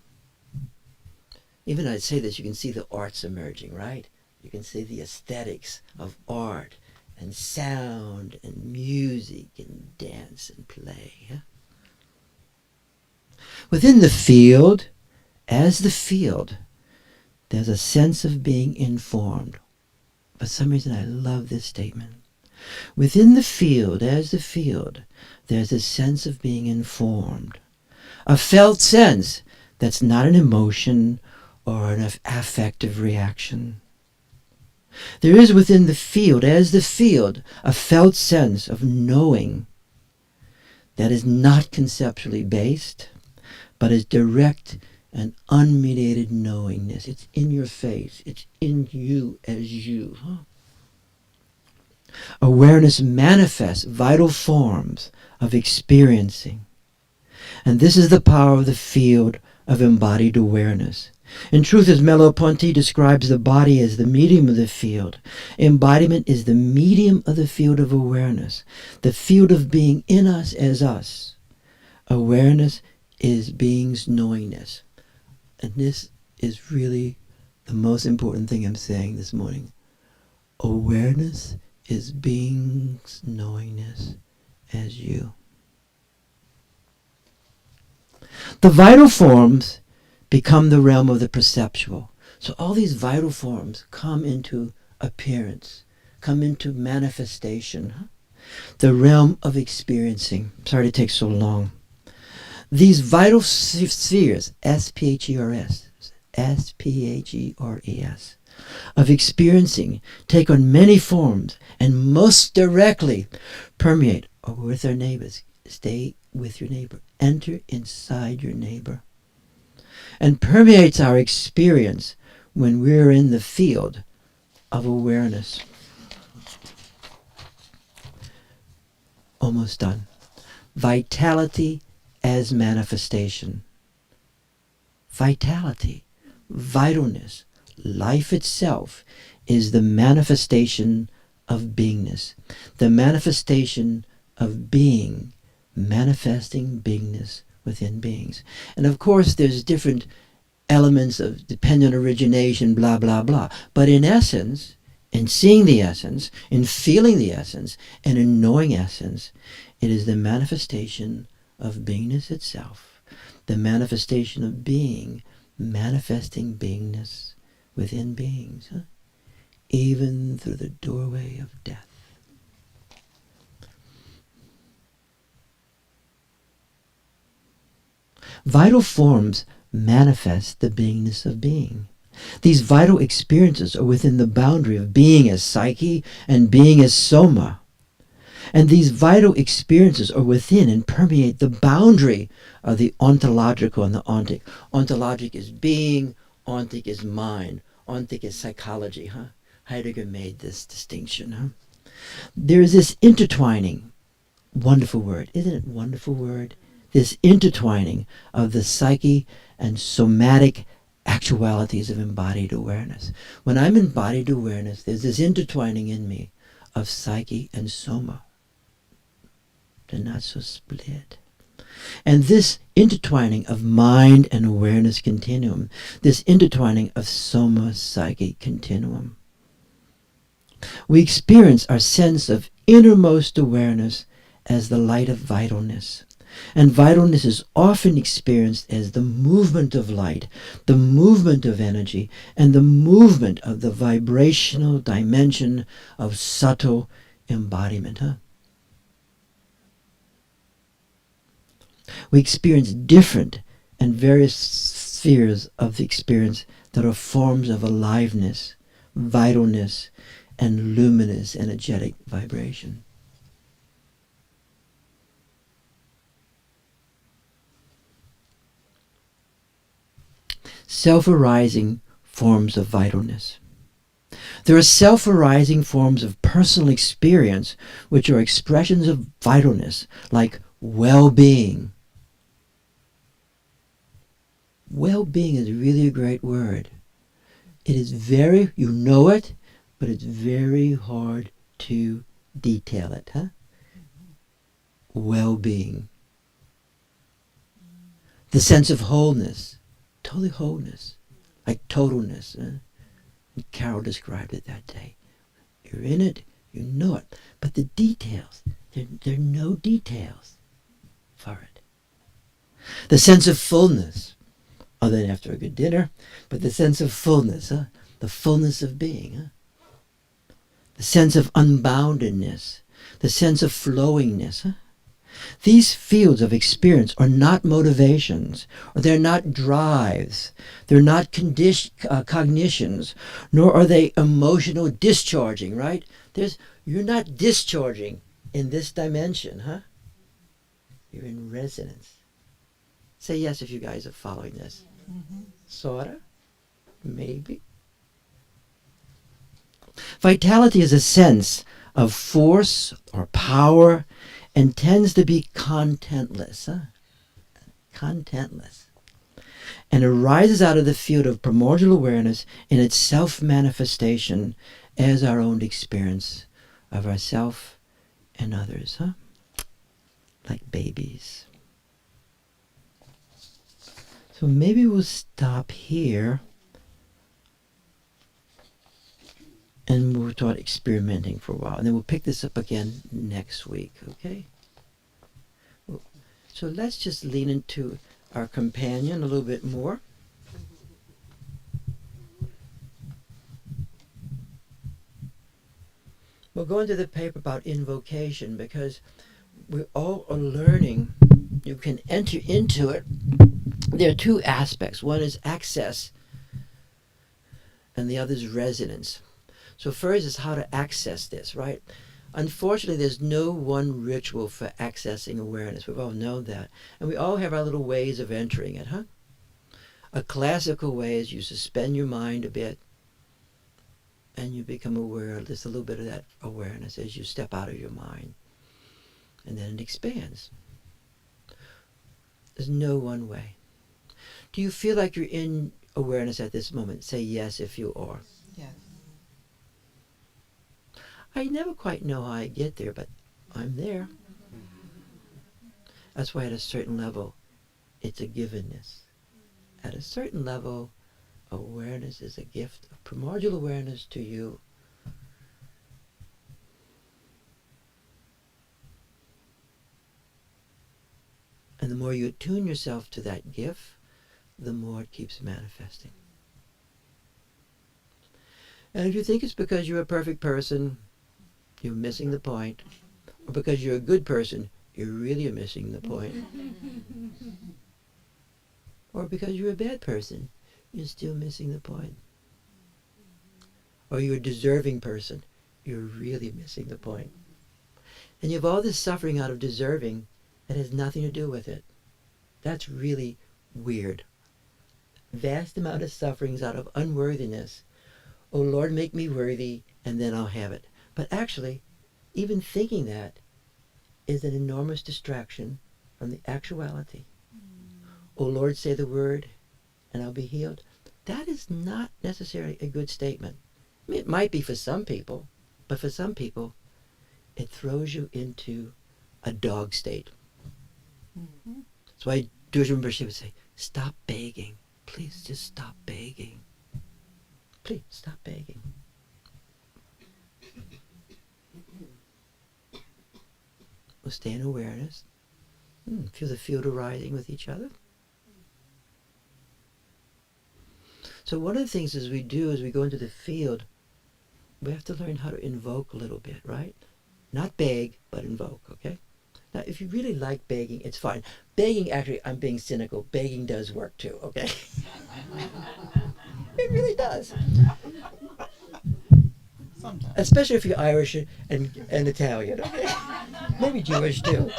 Even I'd say this, you can see the arts emerging, right? You can see the aesthetics of art and sound and music and dance and play. Yeah? Within the field, as the field, there's a sense of being informed. For some reason I love this statement. Within the field, as the field, there's a sense of being informed. A felt sense that's not an emotion or an affective reaction. There is within the field, as the field, a felt sense of knowing that is not conceptually based, but is direct and unmediated knowingness. It's in your face. It's in you as you. Awareness manifests vital forms of experiencing. And this is the power of the field of embodied awareness. In truth, as Merleau-Ponty describes the body as the medium of the field, embodiment is the medium of the field of awareness, the field of being in us as us. Awareness is being's knowingness. And this is really the most important thing I'm saying this morning. Awareness is being's knowingness as you. The vital forms become the realm of the perceptual. So all these vital forms come into appearance, come into manifestation. The realm of experiencing. Sorry to take so long. These vital spheres, S-P-H-E-R-S, S-P-H-E-R-E-S, of experiencing take on many forms and most directly permeate with our neighbors. Stay with your neighbor. Enter inside your neighbor. And permeates our experience when we're in the field of awareness. Almost done. Vitality as manifestation. Vitality, vitalness, life itself is the manifestation of beingness. The manifestation of being, manifesting beingness within beings. And of course there's different elements of dependent origination, blah, blah, blah. But in essence, in seeing the essence, in feeling the essence, and in knowing essence, it is the manifestation of beingness itself, the manifestation of being, manifesting beingness within beings, even through the doorway of death. Vital forms manifest the beingness of being. These vital experiences are within the boundary of being as psyche and being as soma. And these vital experiences are within and permeate the boundary of the ontological and the ontic. Ontologic is being, ontic is mind, ontic is psychology, huh? Heidegger made this distinction, huh? There is this intertwining, wonderful word, isn't it wonderful word? This intertwining of the psyche and somatic actualities of embodied awareness. When I'm embodied awareness, there's this intertwining in me of psyche and soma. They're not so split. And this intertwining of mind and awareness continuum, this intertwining of soma psyche continuum, we experience our sense of innermost awareness as the light of vitalness. And vitalness is often experienced as the movement of light, the movement of energy, and the movement of the vibrational dimension of subtle embodiment. Huh? We experience different and various spheres of the experience that are forms of aliveness, vitalness, and luminous energetic vibration. Self-arising forms of vitalness. There are self-arising forms of personal experience which are expressions of vitalness, like well-being. Well-being is really a great word. It is very, you know it, but it's very hard to detail it, huh? Well-being. The sense of wholeness. Totally wholeness. Like totalness. Carol described it that day. You're in it, you know it. But the details, there are no details for it. The sense of fullness. Other than after a good dinner, but the sense of fullness, huh? The fullness of being, huh? The sense of unboundedness, the sense of flowingness. Huh? These fields of experience are not motivations, or they're not drives, they're not cognitions, nor are they emotional discharging, right? You're not discharging in this dimension, huh? You're in resonance. Say yes if you guys are following this. Mm-hmm. Sorta? Maybe? Vitality is a sense of force or power and tends to be contentless. Huh? Contentless. And arises out of the field of primordial awareness in its self-manifestation as our own experience of ourself and others. Huh? Like babies. So maybe we'll stop here and we'll start experimenting for a while. And then we'll pick this up again next week, okay? So let's just lean into our companion a little bit more. We'll go into the paper about invocation because we all are learning. You can enter into it. There are two aspects. One is access and the other is resonance. So first is how to access this, right? Unfortunately, there's no one ritual for accessing awareness. We've all known that. And we all have our little ways of entering it, huh? A classical way is you suspend your mind a bit and you become aware of just a little bit of that awareness as you step out of your mind. And then it expands. There's no one way. Do you feel like you're in awareness at this moment? Say yes if you are. Yes. I never quite know how I get there, but I'm there. That's why at a certain level, it's a givenness. At a certain level, awareness is a gift of primordial awareness to you. And the more you attune yourself to that gift, the more it keeps manifesting. And if you think it's because you're a perfect person, you're missing the point. Or because you're a good person, you really are missing the point. or because you're a bad person, you're still missing the point. Or you're a deserving person, you're really missing the point. And you have all this suffering out of deserving that has nothing to do with it. That's really weird. Vast amount of sufferings out of unworthiness. Oh Lord, make me worthy, and then I'll have it. But actually, even thinking that is an enormous distraction from the actuality. Oh Lord, say the word, and I'll be healed. That is not necessarily a good statement. I mean, it might be for some people, but for some people, it throws you into a dog state. Mm-hmm. That's why Jewish membership would say, stop begging. Please just stop begging. Please stop begging. We'll stay in awareness. Feel the field arising with each other. So one of the things as we do as we go into the field, we have to learn how to invoke a little bit, right? Not beg, but invoke, okay? Now, if you really like begging, it's fine. Begging, actually, I'm being cynical. Begging does work too, okay? It really does. Sometimes. Especially if you're Irish and Italian, okay? Maybe Jewish too.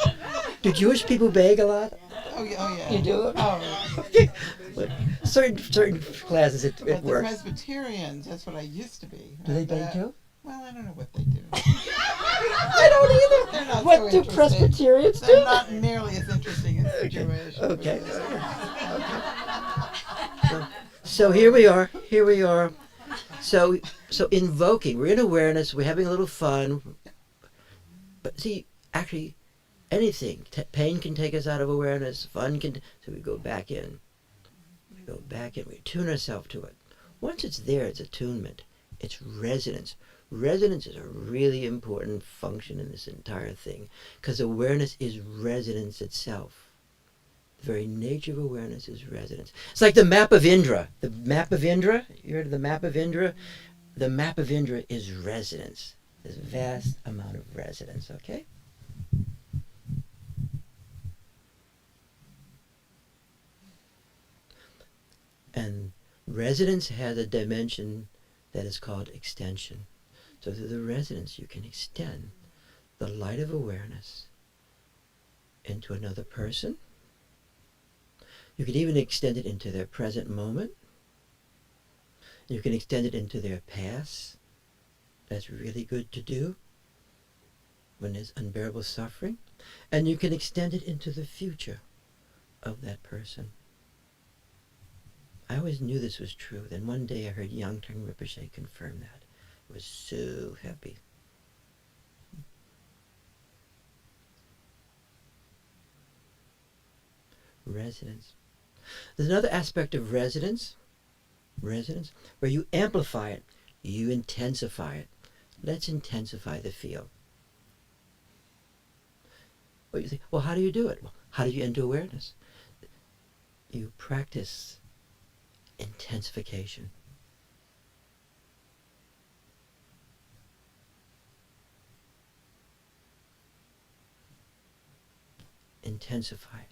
Do Jewish people beg a lot? Oh yeah, oh yeah. You do? Oh. Okay. But certain classes it But the works. Presbyterians, that's what I used to be. Do they beg too? Well, I don't know what they do. I don't either. They're not What so do interesting. Presbyterians do? They're not nearly as interesting as Jewish. Okay. So here we are. Here we are. So invoking. We're in awareness. We're having a little fun. But see, actually, anything. Pain can take us out of awareness. Fun can. So we go back in. We go back in. We tune ourselves to it. Once it's there, it's attunement. It's resonance. Resonance is a really important function in this entire thing, because awareness is resonance itself. The very nature of awareness is resonance. It's like the map of Indra. The map of Indra, you heard of the map of Indra? The map of Indra is resonance. There's a vast amount of resonance, okay? And resonance has a dimension that is called extension. So through the resonance, you can extend the light of awareness into another person. You can even extend it into their present moment. You can extend it into their past. That's really good to do when there's unbearable suffering. And you can extend it into the future of that person. I always knew this was true. Then one day I heard Yangtang Rinpoche confirm that. I was so happy. Resonance. There's another aspect of resonance, where you amplify it, you intensify it. Let's intensify the field. Well, you think, well, how do you do it? Well, how do you enter awareness? You practice intensification. Intensify it.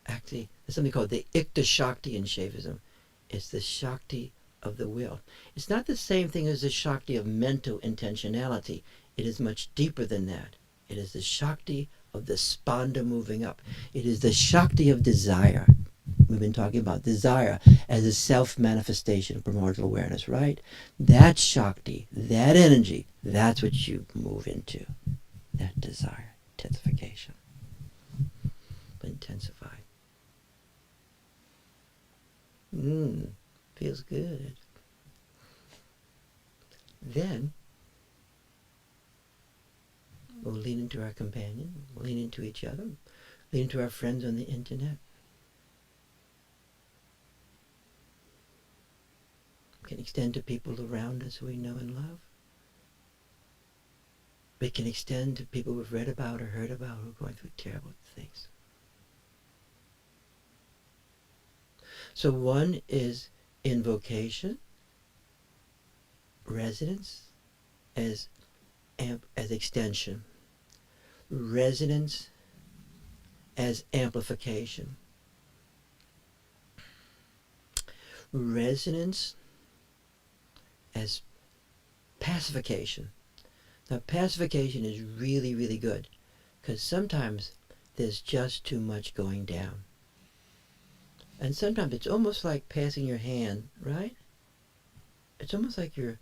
Actually, there's something called the Ikta Shakti in Shaivism. It's the Shakti of the will. It's not the same thing as the Shakti of mental intentionality. It is much deeper than that. It is the Shakti of the Spanda moving up. It is the Shakti of desire. We've been talking about desire as a self-manifestation of primordial awareness, right? That Shakti, that energy, that's what you move into. That desire, intensification. Intensify. Feels good. Then we'll lean into our companion, we'll lean into each other, lean into our friends on the internet. We can extend to people around us who we know and love. We can extend to people we've read about or heard about who are going through terrible things. So one is invocation, resonance as extension, resonance as amplification. Resonance as pacification. Now, pacification is really, really good because sometimes there's just too much going down. And sometimes it's almost like passing your hand, right? It's almost like you're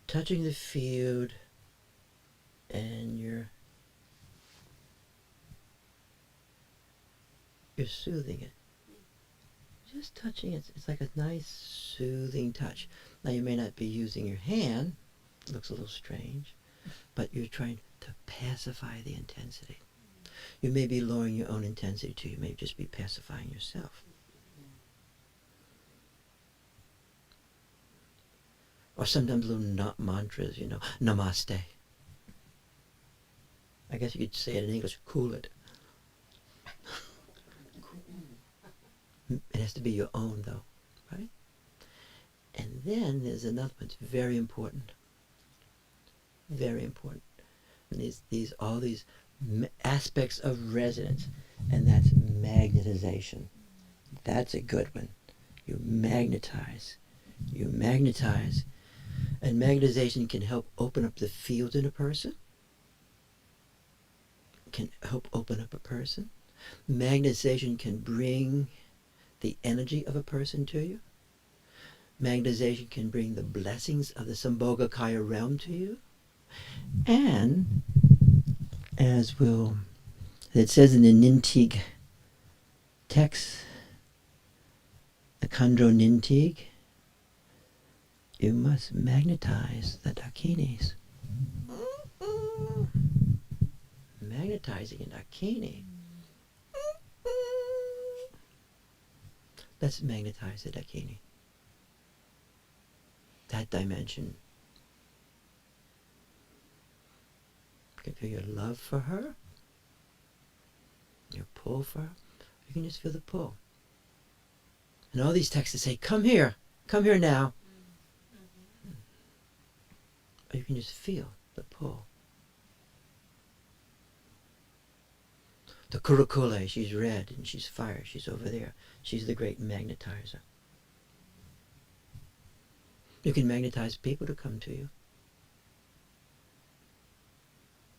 touching the field and you're soothing it. Just touching it. It's like a nice soothing touch. Now you may not be using your hand. It looks a little strange. But you're trying to pacify the intensity. You may be lowering your own intensity too. You may just be pacifying yourself. Or sometimes little mantras, you know, namaste. I guess you could say it in English, cool it. It has to be your own though, right? And then there's another one, it's very important. Very important. And all these aspects of resonance, and that's magnetization. That's a good one. You magnetize. You magnetize. And magnetization can help open up the field in a person. Can help open up a person. Magnetization can bring the energy of a person to you. Magnetization can bring the blessings of the Sambhogakaya realm to you. And it says in the Nintig text, the Khandro Nintig, you must magnetize the Dakinis. Magnetizing a Dakini. Let's magnetize the Dakini. That dimension. You can feel your love for her, your pull for her. You can just feel the pull. And all these texts say, come here now. Or you can just feel the pull. The Kurukule, she's red and she's fire. She's over there. She's the great magnetizer. You can magnetize people to come to you.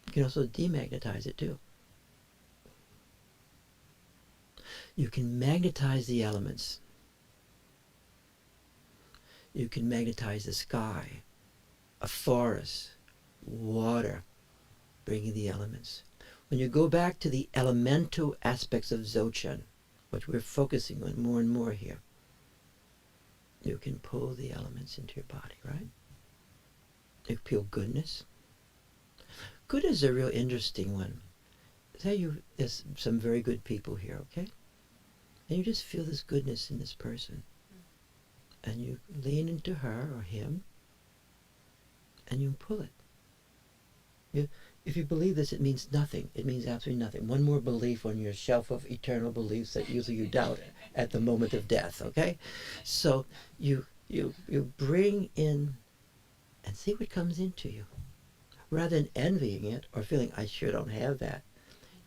You can also demagnetize it too. You can magnetize the elements. You can magnetize the sky, a forest, water, bringing the elements. When you go back to the elemental aspects of Dzogchen, which we're focusing on more and more here, you can pull the elements into your body, right? You feel goodness. Good is a real interesting one. Say there's some very good people here, okay? And you just feel this goodness in this person. And you lean into her or him, and you pull it. If you believe this, it means nothing. It means absolutely nothing. One more belief on your shelf of eternal beliefs that usually you doubt at the moment of death, okay? So you bring in and see what comes into you. Rather than envying it or feeling, I sure don't have that,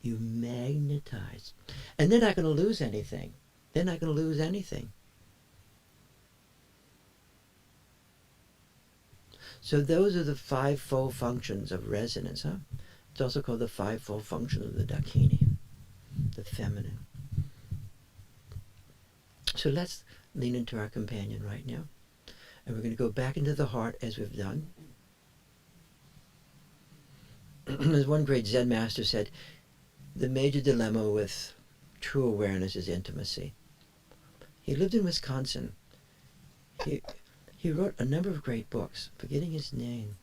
you magnetize. And they're not going to lose anything. They're not going to lose anything. So those are the fivefold functions of resonance, huh? It's also called the fivefold function of the Dakini, the feminine. So let's lean into our companion right now. And we're going to go back into the heart as we've done. As one great Zen master said, the major dilemma with true awareness is intimacy. He lived in Wisconsin. He wrote a number of great books, forgetting his name.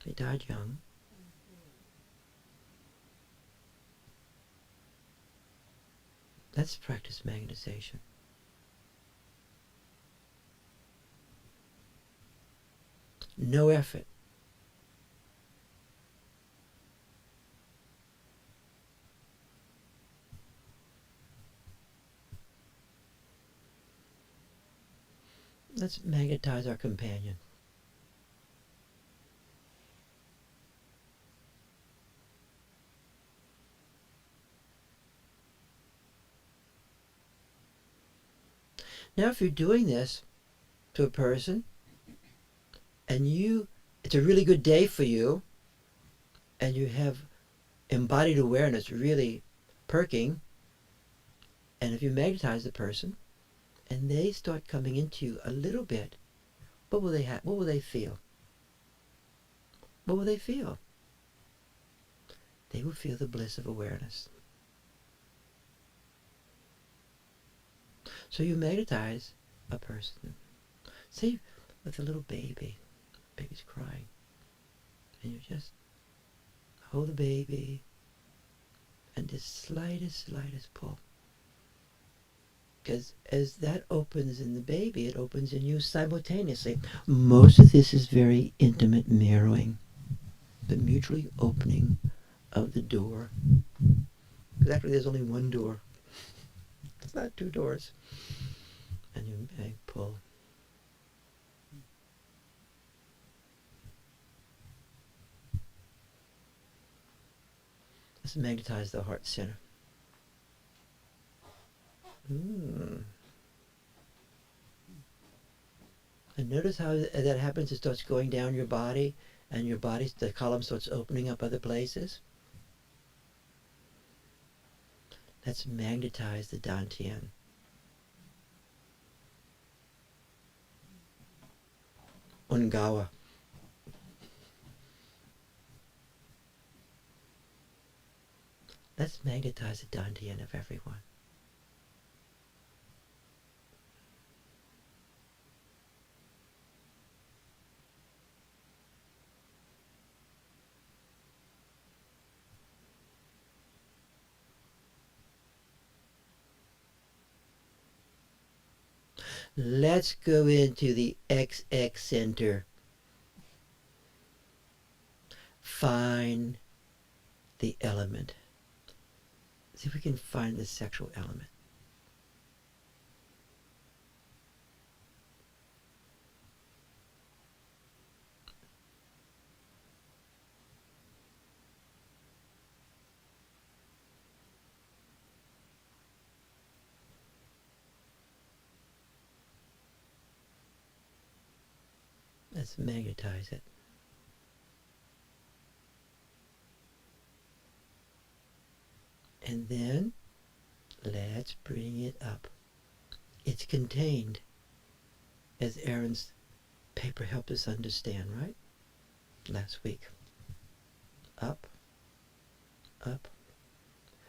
He died young. Let's practice magnetization. No effort. Let's magnetize our companion. Now if you're doing this to a person and it's a really good day for you and you have embodied awareness really perking, and if you magnetize the person and they start coming into you a little bit, what will they have? What will they feel? What will they feel? They will feel the bliss of awareness. So you magnetize a person. Say with a little baby's crying, and you just hold the baby and the slightest pull. Because as that opens in the baby, it opens in you simultaneously. Most of this is very intimate mirroring, the mutually opening of the door. Because actually there's only one door. It's not two doors. And you may pull. Let's magnetize the heart center. And notice how that happens. It starts going down your body, and the column starts opening up other places. Let's magnetize the Dantian. Ungawa. Let's magnetize the Dantian of everyone. Let's go into the XX center. Find the element. See if we can find the sexual element. Let's magnetize it. And then let's bring it up. It's contained, as Aaron's paper helped us understand, right? Last week. Up, up.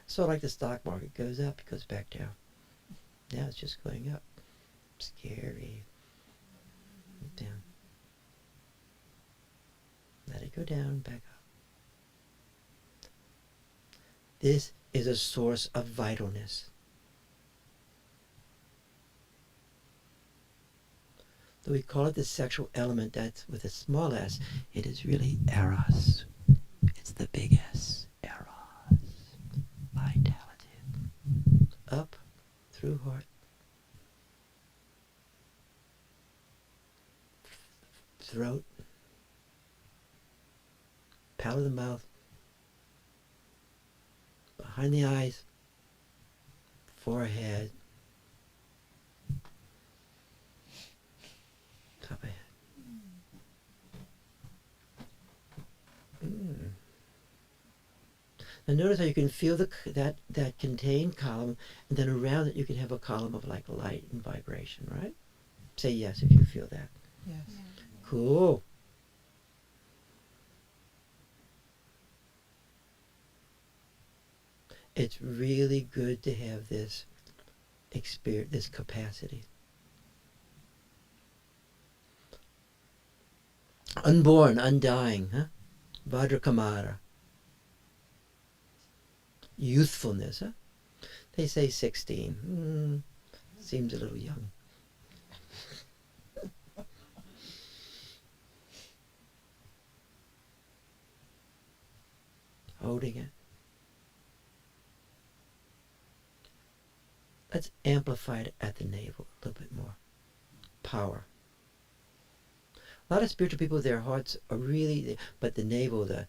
So like the stock market goes up, it goes back down. Now it's just going up. Scary. Down. Let it go down, back up. This is a source of vitalness. Though we call it the sexual element, that's with a small s, it is really eros. It's the big S. Eros. Vitality. Up through heart. Throat. Palate of the mouth. Behind the eyes. Forehead. Top of head. Now notice how you can feel that contained column, and then around it you can have a column of like light and vibration, right? Say yes if you feel that. Yes. Cool. It's really good to have this experience, this capacity. Unborn, undying, huh? Vajrakamara. Youthfulness, huh? They say 16. Seems a little young. Holding it. Let's amplify it at the navel a little bit more. Power. A lot of spiritual people, their hearts are really, but the navel, the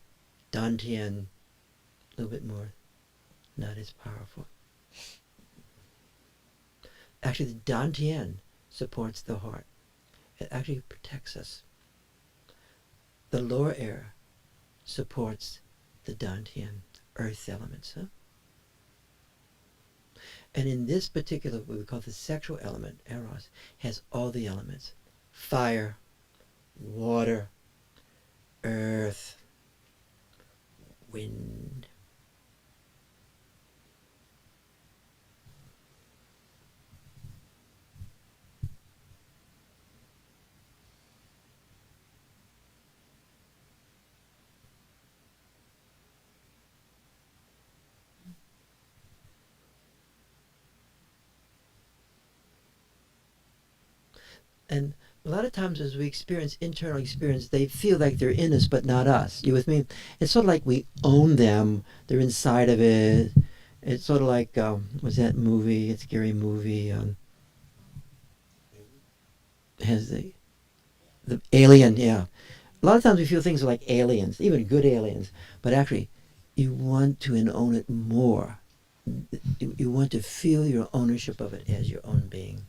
dantian, a little bit more, not as powerful. Actually, the Dantian supports the heart. It actually protects us. The lower air supports the Dantian, earth elements. Huh? And in this particular, what we call the sexual element, eros, has all the elements. Fire, water, earth, wind. And a lot of times as we experience internal experience, they feel like they're in us but not us. You with me? It's sort of like we own them. They're inside of it. It's sort of like, what's that movie? It's a scary movie. Has the alien, yeah. A lot of times we feel things are like aliens, even good aliens. But actually, you want to own it more. You want to feel your ownership of it as your own being.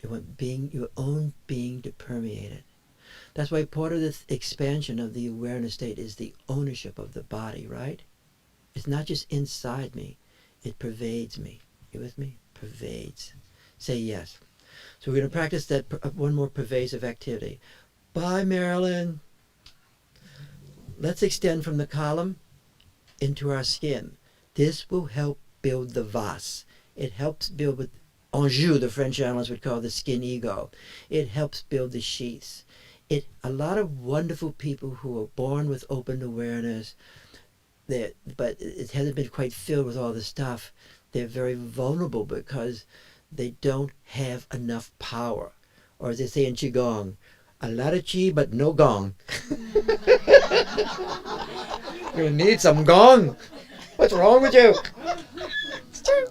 You want your own being to permeate it. That's why part of this expansion of the awareness state is the ownership of the body, right? It's not just inside me. It pervades me. You with me? Pervades. Say yes. So we're going to practice that one more pervasive activity. Bye, Marilyn. Let's extend from the column into our skin. This will help build the vas. It helps build what Anjou, the French analyst, would call the skin ego. It helps build the sheaths. A lot of wonderful people who are born with open awareness, but it hasn't been quite filled with all the stuff. They're very vulnerable because they don't have enough power. Or as they say in Qigong, a lot of chi but no gong. You need some gong. What's wrong with you? It's true.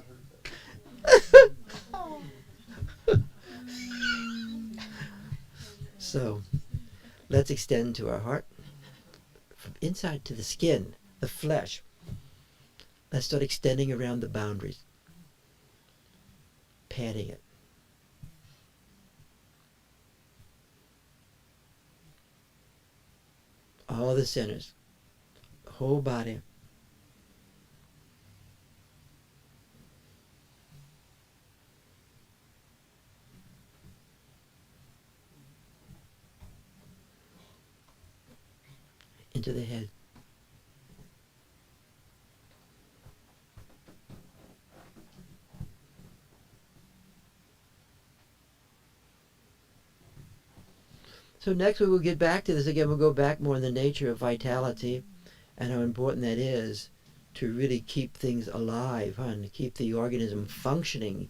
So let's extend to our heart from inside to the skin, the flesh. Let's start extending around the boundaries, patting it. All the centers, the whole body. Into the head. So next we will get back to this again. We'll go back more in the nature of vitality and how important that is to really keep things alive, and to keep the organism functioning,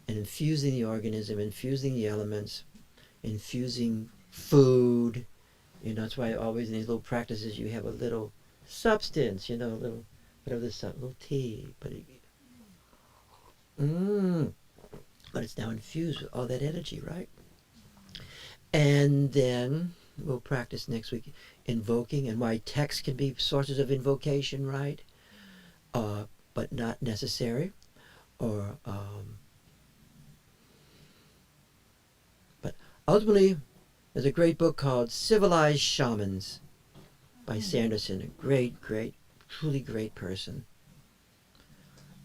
and infusing the organism, infusing the elements, infusing food. You know, that's why always in these little practices you have a little substance, you know, a little, whatever this, little tea. But but it's now infused with all that energy, right? And then we'll practice next week invoking, and why text can be sources of invocation, right? But not necessary. Or but ultimately, there's a great book called Civilized Shamans by Sanderson. A great, truly great person.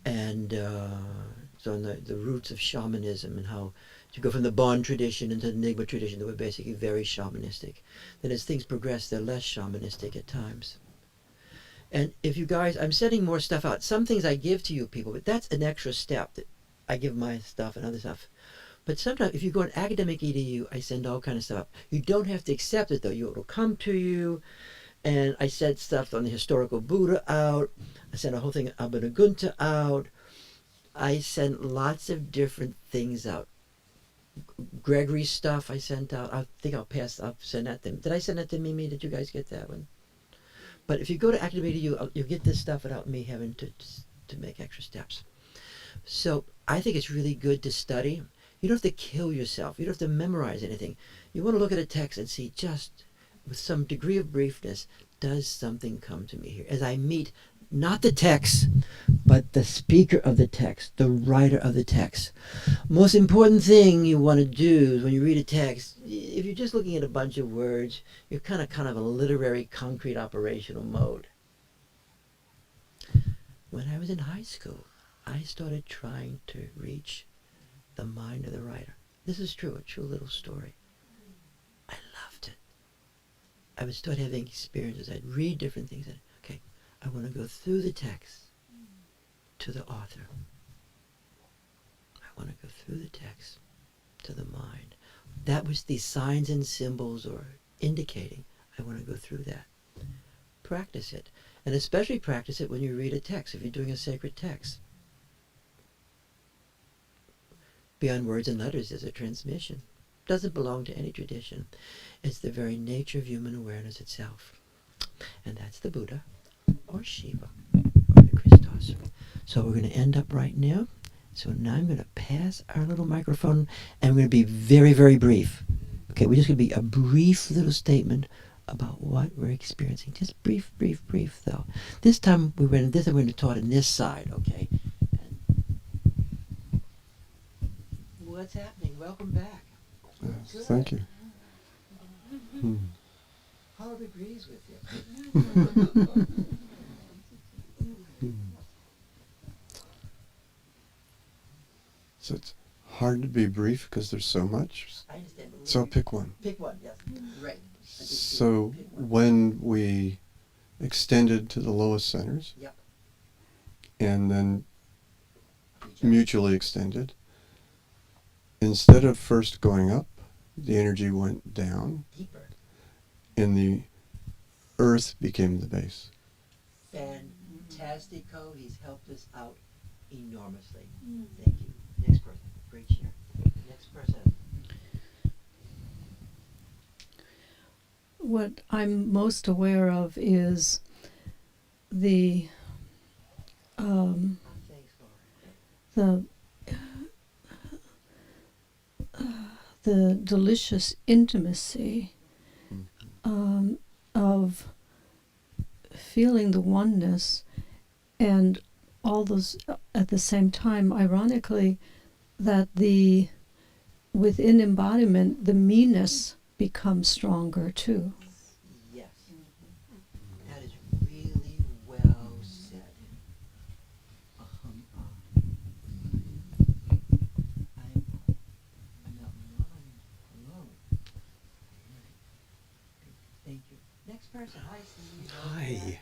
And it's on the roots of shamanism and how to go from the Bon tradition into the Enigma tradition that were basically very shamanistic. Then as things progress, they're less shamanistic at times. And if you guys, I'm sending more stuff out. Some things I give to you people, but that's an extra step that I give my stuff and other stuff. But sometimes if you go on academic EDU, I send all kind of stuff. You don't have to accept it though. It'll come to you. And I sent stuff on the historical Buddha out. I sent a whole thing on Abhinagunta out. I sent lots of different things out. Gregory's stuff I sent out. I think I'll send that to them. Did I send that to Mimi? Did you guys get that one? But if you go to academic EDU, you'll get this stuff without me having to make extra steps. So I think it's really good to study. You don't have to kill yourself. You don't have to memorize anything. You want to look at a text and see, just with some degree of briefness, does something come to me here? As I meet Not the text, but the speaker of the text, the writer of the text. Most important thing you want to do when you read a text, if you're just looking at a bunch of words, you're kind of a literary, concrete, operational mode. When I was in high school, I started trying to reach the mind of the writer. This is true, a true little story. I loved it. I would start having experiences. I'd read different things. And, okay, I want to go through the text to the author. I want to go through the text to the mind. That was the signs and symbols or indicating I want to go through that. Practice it. And especially practice it when you read a text, if you're doing a sacred text. Beyond words and letters is a transmission. Doesn't belong to any tradition. It's the very nature of human awareness itself. And that's the Buddha, or Shiva, or the Christos. So we're going to end up right now. So now I'm going to pass our little microphone, and we're going to be very, very brief. Okay, we're just going to be a brief little statement about what we're experiencing. Just brief, though. This time we're going to talk on this side, okay? What's happening? Welcome back. Yes, thank you. Howard agrees with you. So it's hard to be brief because there's so much. I understand. So pick one. Pick one, yes. Right. So when we extended to the lowest centers, Yep. and then mutually extended, instead of first going up, the energy went down, Deeper. and the earth became the base. Fantastico. He's helped us out enormously. Thank you. Next person. Great share. Next person. What I'm most aware of is the Thanks, Laura. the delicious intimacy of feeling the oneness, and all those at the same time, ironically, that within embodiment, the me-ness becomes stronger too. Yes. That is really well said. I'm not alone. Thank you. Next person. Hi, Steve. Hi.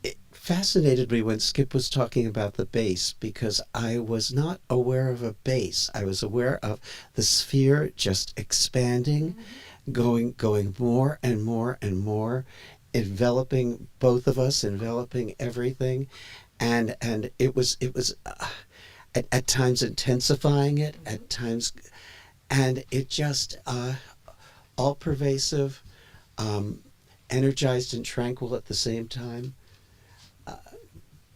It fascinated me when Skip was talking about the base, because I was not aware of a base. I was aware of the sphere just expanding, going more and more and more, enveloping both of us, enveloping everything, and it was at times intensifying it, at times, and it just all pervasive, energized and tranquil at the same time.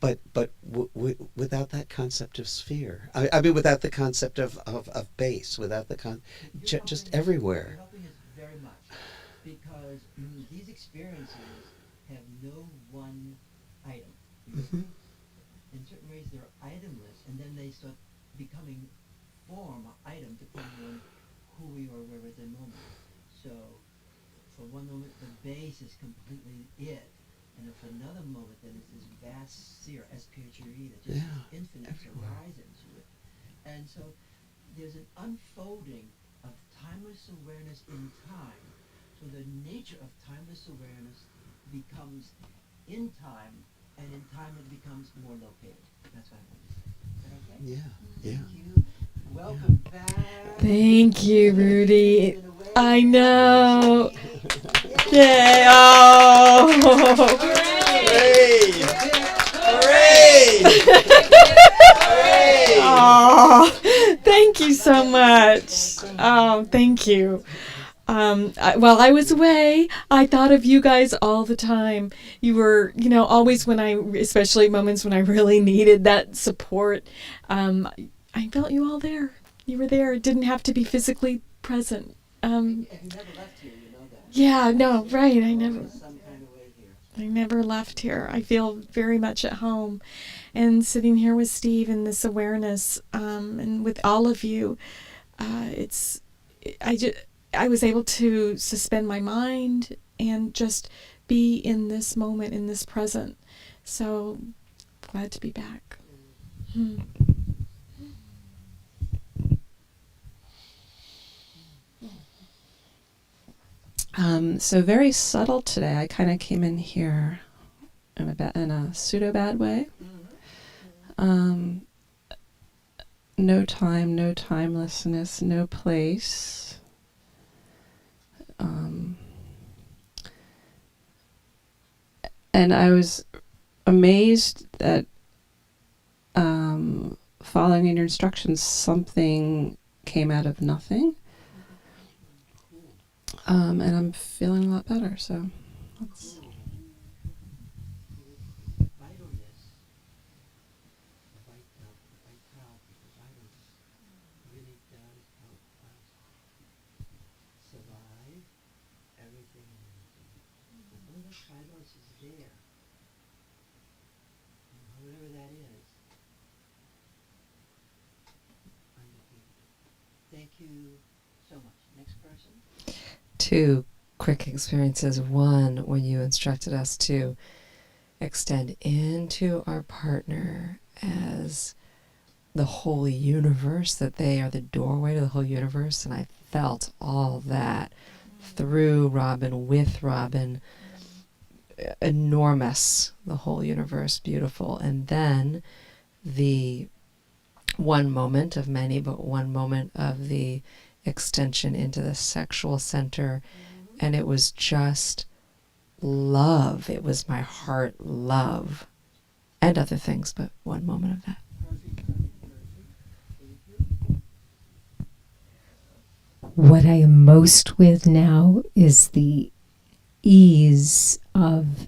But without that concept of sphere, I mean, without the concept of base, without the just everywhere. You're helping us very much, because these experiences have no one item. Mm-hmm. In certain ways, they're itemless, and then they start becoming form or item depending on who we are, where at the moment. So, for one moment, the base is completely it. And if another moment, then it's this vast sphere, S-P-H-E-R-E, that just infinite horizon to it. And so there's an unfolding of timeless awareness in time. So the nature of timeless awareness becomes in time, and in time it becomes more located. That's what I want to say. Is that okay? Yeah. Thank you. Welcome back. Thank you, Rudy. You've been away. I know. Yay. Yay! Oh! Hooray! Hooray! Hooray! Oh, thank you so much. Oh, thank you. While I was away, I thought of you guys all the time. You were, always especially moments when I really needed that support, I felt you all there. You were there. It didn't have to be physically present. And you never left here, you know that. Yeah, no, right. I never. Some kind of way here. I never left here. I feel very much at home. And sitting here with Steve in this awareness, and with all of you, it's, I was able to suspend my mind and just be in this moment, in this present. So glad to be back. Hmm. So very subtle today. I kind of came in here in a pseudo bad way. No time, no timelessness, no place. And I was amazed that following your instructions, something came out of nothing. And I'm feeling a lot better, so that's... Vitalness, vitality really does help us survive everything. As long as vitalness is there, whatever that is, undefeated. Thank you so much. Next person. Two quick experiences. One, when you instructed us to extend into our partner as the whole universe, that they are the doorway to the whole universe, and I felt all that through Robin, with Robin. Enormous, the whole universe, beautiful. And then the one moment of many, but one moment of the extension into the sexual center, and it was just love. It was my heart love, and other things, but one moment of that. What I am most with now is the ease of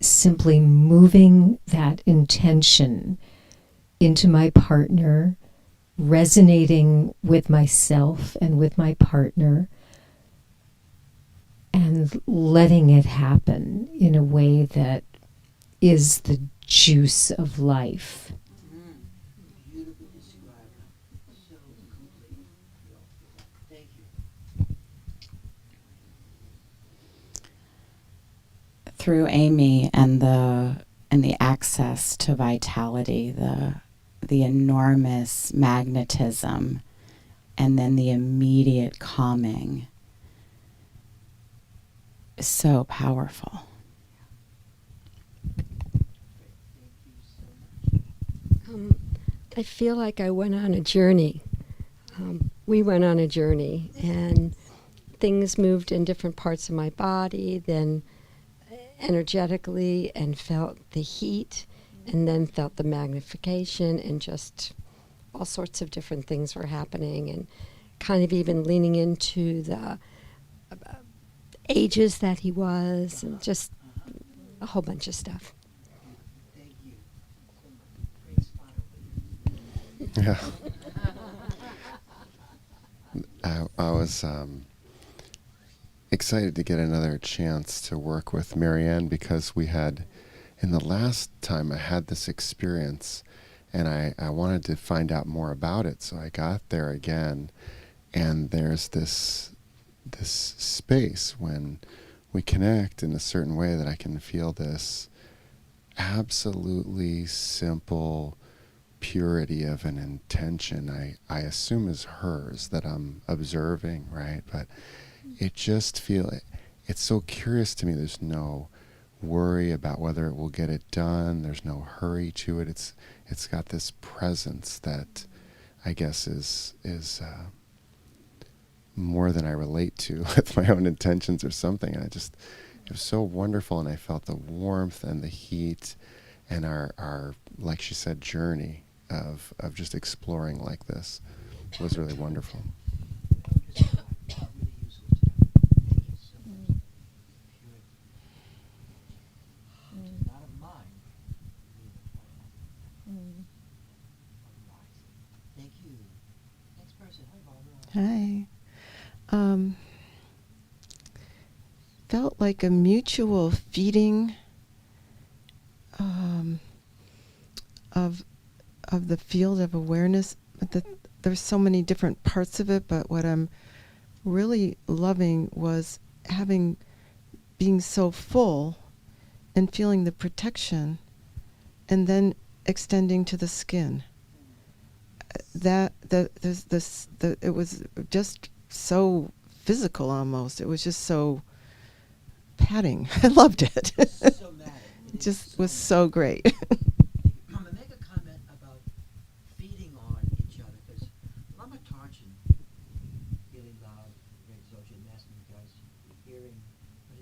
simply moving that intention into my partner, resonating with myself and with my partner, and letting it happen in a way that is the juice of life. Beautifully described. So complete. Thank you. Through Amy and the access to vitality, the enormous magnetism, and then the immediate calming is so powerful. I feel like I went on a journey. We went on a journey, and things moved in different parts of my body, then energetically, and felt the heat, and then felt the magnification, and just all sorts of different things were happening, and kind of even leaning into the ages that he was, and just a whole bunch of stuff. Thank you so much. Great spot over there. Yeah. I was excited to get another chance to work with Marianne, because we had, in the last time I had this experience, and I wanted to find out more about it, so I got there again, and there's this space when we connect in a certain way that I can feel this absolutely simple purity of an intention I assume is hers that I'm observing, right? But it just it's so curious to me. There's no worry about whether it will get it done. There's no hurry to it. It's got this presence that I guess is more than I relate to with my own intentions or something. And it was so wonderful, and I felt the warmth and the heat, and our like she said, journey of just exploring like this was really wonderful. Thank you. Next person. Hi, Barbara. Hi. like a mutual feeding of the field of awareness. But there's so many different parts of it, but what I'm really loving was being so full and feeling the protection and then extending to the skin. It was just so physical almost. It was just so patting. I loved it. So mad. It just was so great. Mama, make a comment about feeding on each other, because Lama Tarchin really loved great Dzogchen master, you guys hearing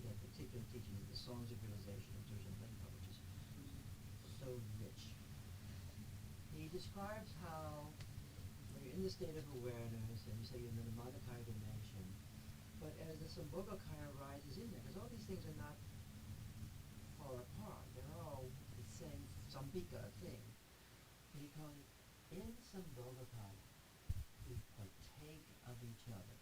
that particular teaching of the songs of realization of Dzogchen Lenpa, which is so rich. He describes how when you're in the state of awareness and you say you're in the Madhukaya dimension, but as the Sambhogakaya rises in there, because all these things are not far apart, they're all the same Sambhika thing. And he calls it, in Sambhogakaya, we partake of each other.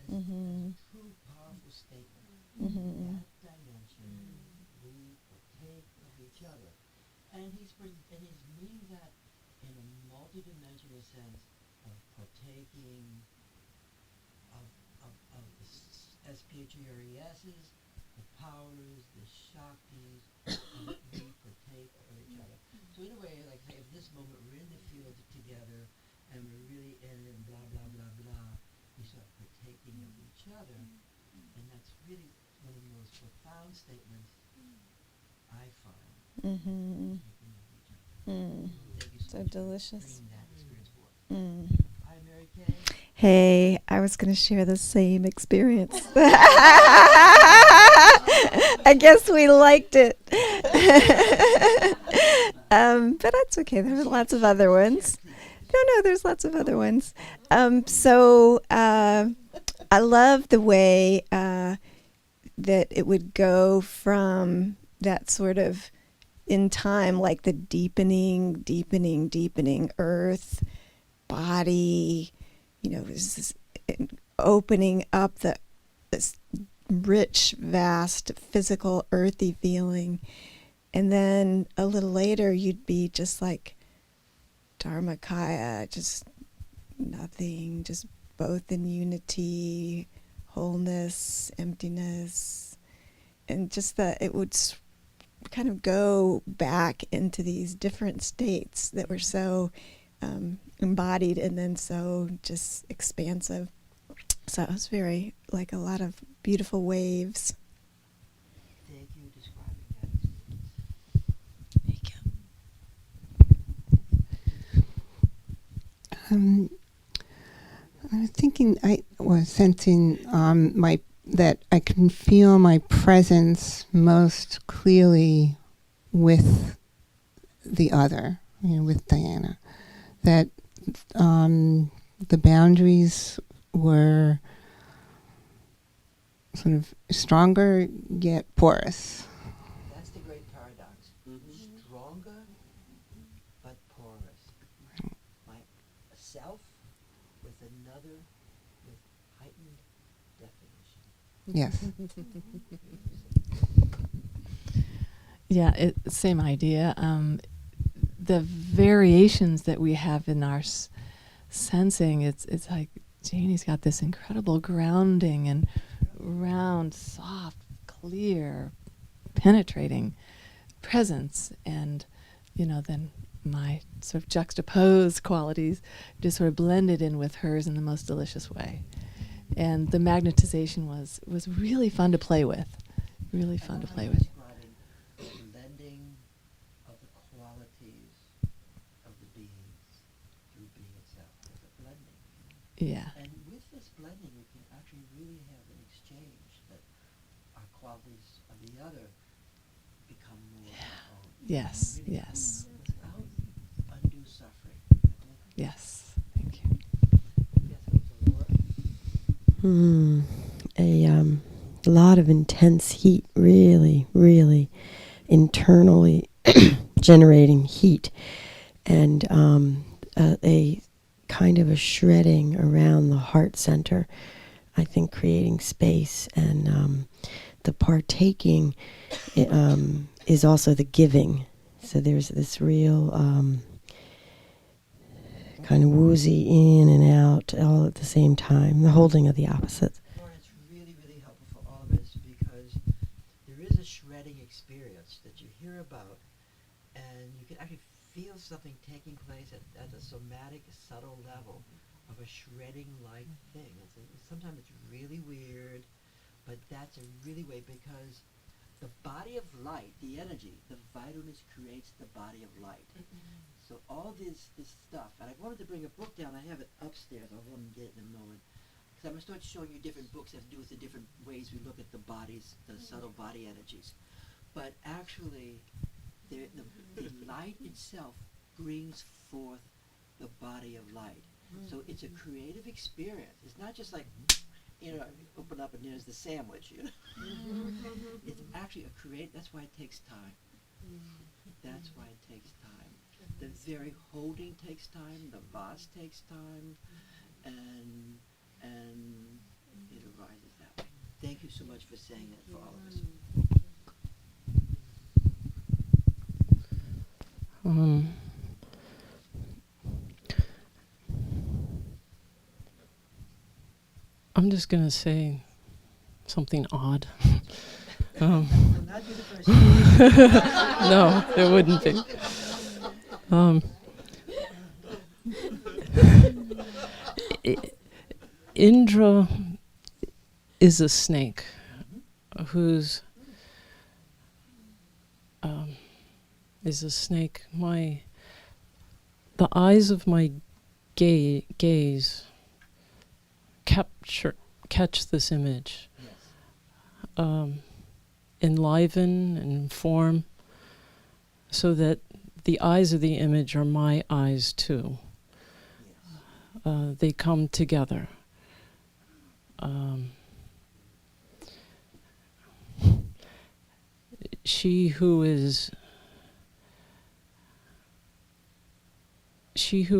That's a true, powerful statement. In that dimension, we partake of each other. And he's meaning that in a multidimensional sense of partaking of the SPHERESs, the powers, the Shaktis, and we partake of each other. So in a way, like say, if this moment we're in the field together and we're really in it and blah, blah, blah, blah, we start partaking of each other. And that's really one of the most profound statements I find. Partaking of each other. Thank you so much delicious. for bringing that experience forth. Hi, Mary Kay. Hey, I was going to share the same experience. I guess we liked it. But that's okay. There were lots of other ones. No, there's lots of other ones. So I love the way that it would go from that sort of in time, like the deepening earth, body, this opening up this rich, vast, physical, earthy feeling. And then a little later, you'd be just like Dharmakaya, just nothing, just both in unity, wholeness, emptiness. And just that it would kind of go back into these different states that were so embodied and then so just expansive. So it was very, like a lot of beautiful waves. Thank you for describing that experience. I was thinking, I was sensing that I can feel my presence most clearly with the other, with Diana. That the boundaries were sort of stronger yet porous. That's the great paradox. Stronger but porous. My self with another with heightened definition. Yes. Yeah, same idea. The variations that we have in our sensing, it's like Janie's got this incredible grounding and round, soft, clear, penetrating presence, and then my sort of juxtaposed qualities just sort of blended in with hers in the most delicious way. And the magnetization was really fun to play with. Really fun to play with. Blending of the qualities of the beings through being itself. It's a blending. Yeah. And with this blending, we can actually really have an exchange that our qualities of the other become more our own. Yes, really yes. Without undue suffering. Yes. Thank you. Yes, Laura. A lot of intense heat, really, really internally generating heat, and a kind of a shredding around the heart center. I think creating space, and the partaking is also the giving. So there's this real kind of woozy in and out all at the same time, the holding of the opposites. Lauren, it's really, really helpful for all of us because there is a shredding experience that you hear about, and you can actually feel something taking place at a somatic, subtle level of a shredding-like thing. Sometimes it's really weird, but that's a really way because the body of light, the energy, the vitalness creates the body of light. So all this stuff, and I wanted to bring a book down. I have it upstairs. I'll go and get it in a moment. Because I'm going to start showing you different books that have to do with the different ways we look at the bodies, the subtle body energies. But actually, the light itself brings forth the body of light. So it's a creative experience. It's not just like, open up and there's the sandwich, It's actually a create. That's why it takes time. That's why it takes time. The very holding takes time. The vase takes time, and it arises that way. Thank you so much for saying that for all of us. I'm just going to say something odd. Will not be the first time. No, it wouldn't be. Indra is a snake who's is a snake. The eyes of my gaze catch this image, enliven and inform, so that the eyes of the image are my eyes too. They come together. She who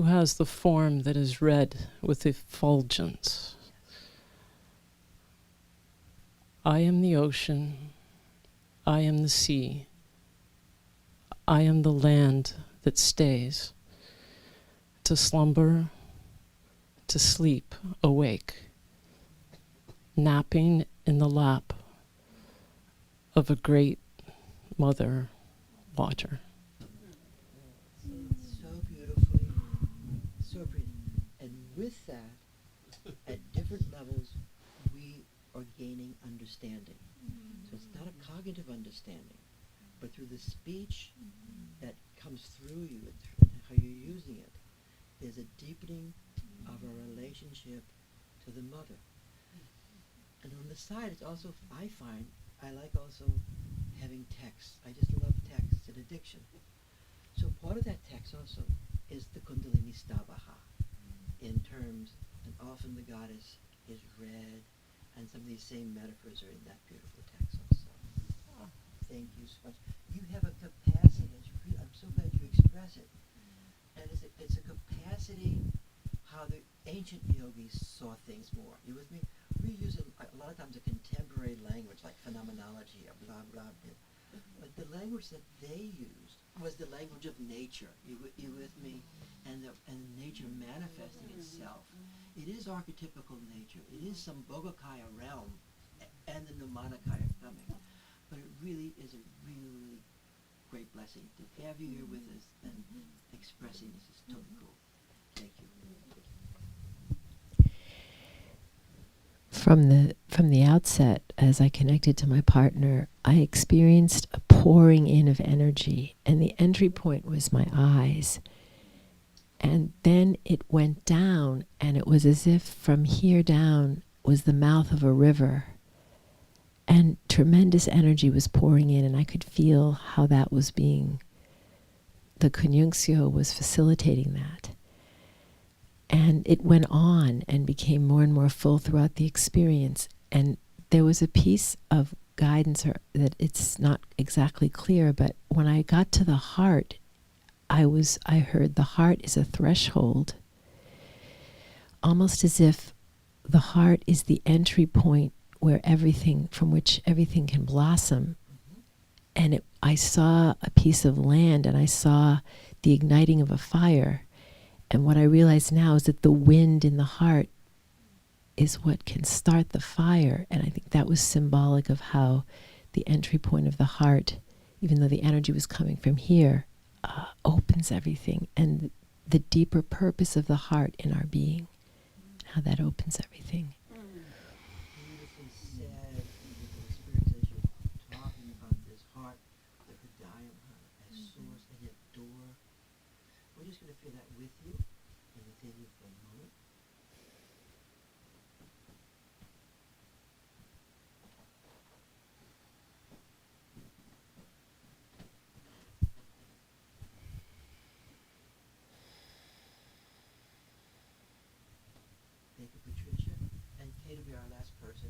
has the form that is red with effulgence. I am the ocean. I am the sea. I am the land that stays. To slumber, to sleep, awake, napping in the lap of a great mother water. So beautifully, so pretty. And with that, at different levels, we are gaining understanding. So it's not a cognitive understanding, but through the speech that comes through you and how you're using it, there's a deepening of our relationship to the mother. And on the side, it's also, I find, I like also having text. I just love text. It's an addiction. So part of that text also is the Kundalini Stavaha in terms, and often the goddess is red, and some of these same metaphors are in that beautiful text also. Thank you so much. You have a capacity, I'm so glad you express it. And it's a capacity how the ancient yogis saw things more. You with me? We use a lot of times a contemporary language like phenomenology or blah, blah, blah. But the language that they used was the language of nature. You with me? And nature manifesting itself. It is archetypical nature. It is some Bogakaya realm and the Numanakaya coming. But it really is a really great blessing to have you here with us and expressing this is totally cool. Thank you. From the outset, as I connected to my partner, I experienced a pouring in of energy, and the entry point was my eyes. And then it went down, and it was as if from here down was the mouth of a river. And tremendous energy was pouring in, and I could feel how that was being, the conjunctio was facilitating that. And it went on and became more and more full throughout the experience. And there was a piece of guidance that it's not exactly clear, but when I got to the heart, I heard the heart is a threshold, almost as if the heart is the entry point where from which everything can blossom. And I saw a piece of land, and I saw the igniting of a fire. And what I realize now is that the wind in the heart is what can start the fire. And I think that was symbolic of how the entry point of the heart, even though the energy was coming from here, opens everything. And the deeper purpose of the heart in our being, how that opens everything. We're just going to feel that with you and within you for a moment. Thank you, Patricia. And Kate will be our last person.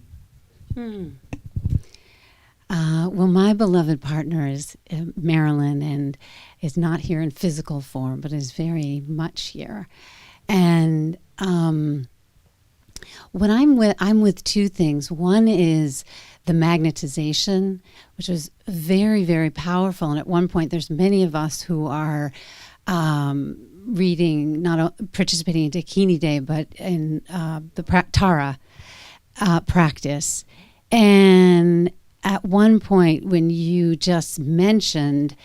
Well, my beloved partner is Marilyn, and is not here in physical form, but is very much here. And what I'm with two things. One is the magnetization, which was very, very powerful. And at one point, there's many of us who are reading, not participating in Dakini Day, but in the Tara practice. And at one point, when you just mentioned,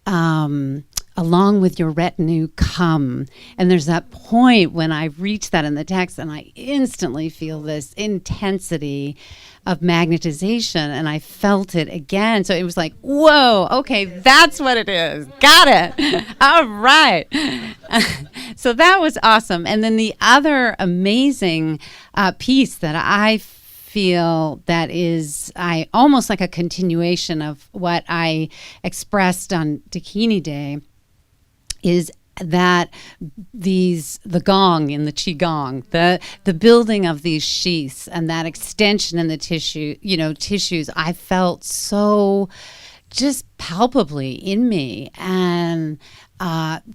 along with your retinue come, and there's that point when I reach that in the text, and I instantly feel this intensity of magnetization, and I felt it again. So it was like, whoa, okay, that's what it is. Got it. All right. So that was awesome. And then the other amazing piece that I feel that is almost like a continuation of what I expressed on Dakini Day is that the gong in the qigong, the building of these sheaths and that extension in the tissues, I felt so just palpably in me, and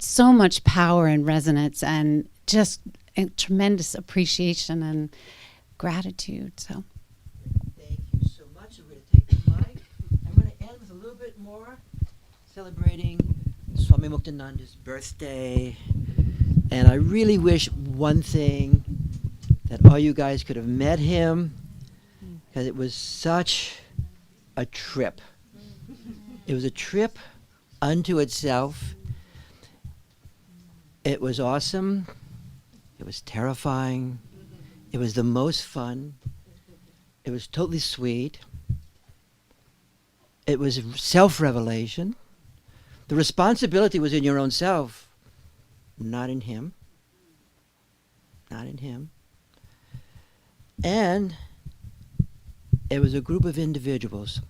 so much power and resonance, and just a tremendous appreciation and gratitude. So thank you so much. We're going to take the mic. I'm going to end with a little bit more, celebrating Swami Muktananda's birthday. And I really wish one thing, that all you guys could have met him, because it was such a trip. It was a trip unto itself. It was awesome. It was terrifying. It was the most fun. It was totally sweet. It was self-revelation. The responsibility was in your own self, not in him. Not in him. And it was a group of individuals.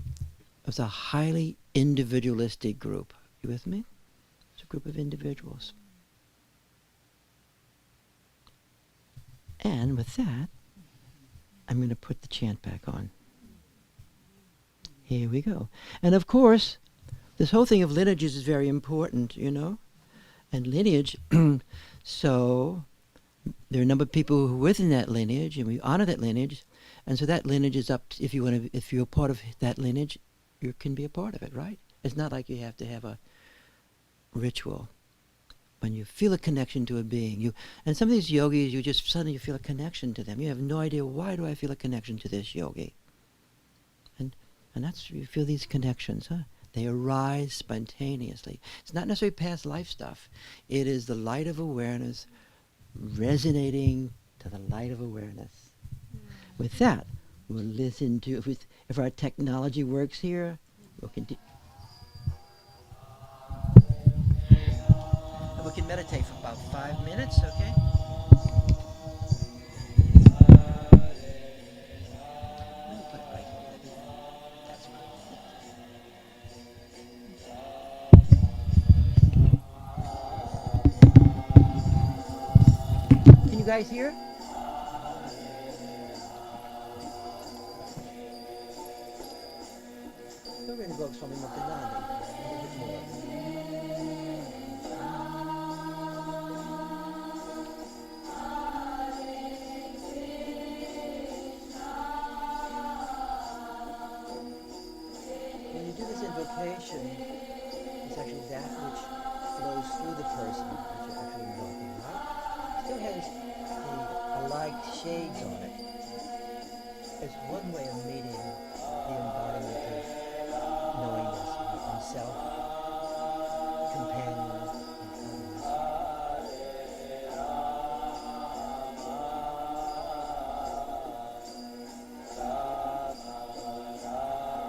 It was a highly individualistic group. You with me? It's a group of individuals. And with that, I'm going to put the chant back on. Here we go. And of course, this whole thing of lineages is very important, you know? And lineage, so there are a number of people who are within that lineage, and we honor that lineage. And so that lineage is up to, if you're a part of that lineage, you can be a part of it, right? It's not like you have to have a ritual. When you feel a connection to a being, and some of these yogis, you just suddenly feel a connection to them. You have no idea, why do I feel a connection to this yogi? And that's, you feel these connections, huh? They arise spontaneously. It's not necessarily past life stuff. It is the light of awareness resonating to the light of awareness. With that, we'll listen to, if our technology works here, we'll continue. And we can meditate for about 5 minutes, okay? We'll put it right here. That's fine. Can you guys hear? We're going to go Swami Muktananda a little bit more. It's one way of meeting the embodiment of knowingness in self, companions, and others.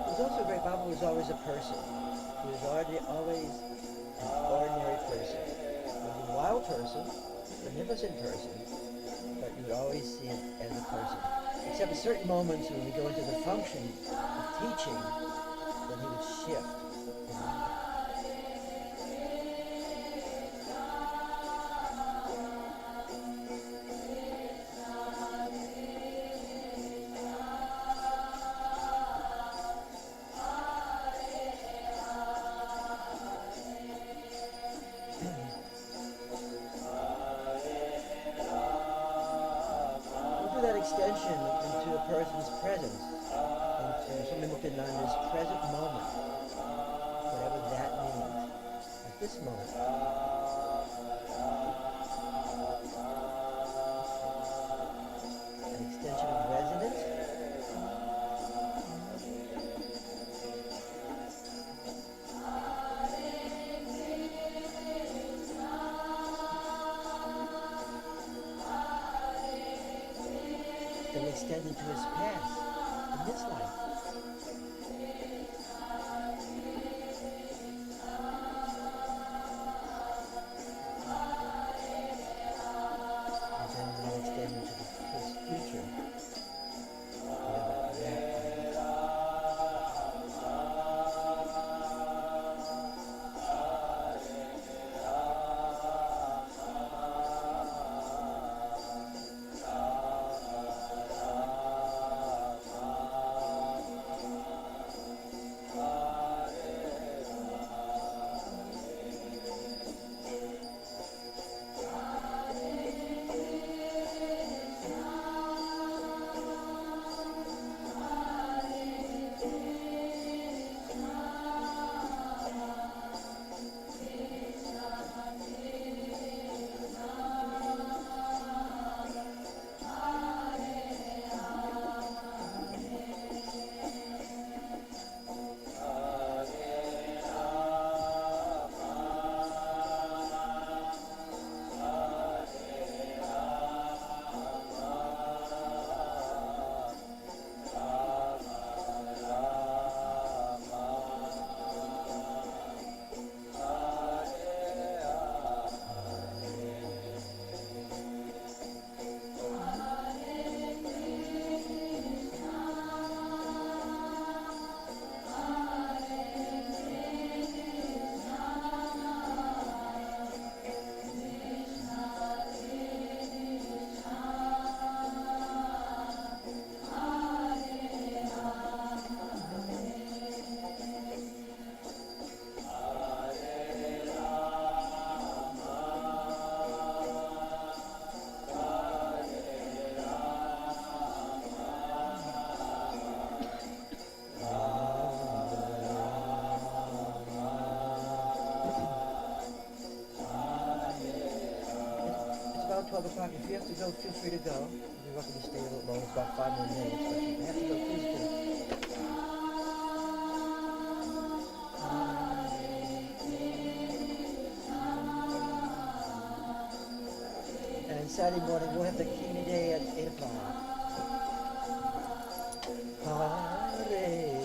There's also a great Baba was always a person. He was always an ordinary person. He was a wild person, magnificent person, but you would always see it as a person. Except at certain moments when we go into the function of teaching, then he would shift. Extension into a person's presence, into something we can learn this present moment, whatever that means, at this moment. An extension of resonance. Then extend into his past in this life. And then we'll extend into his future. Whatever that means. About 12 o'clock. If you have to go, feel free to go. You're welcome to stay a little longer. It's about 5 more minutes. But if you have to go, please do. And Saturday morning, we'll have the Kini Day at 8 o'clock. Hare Hare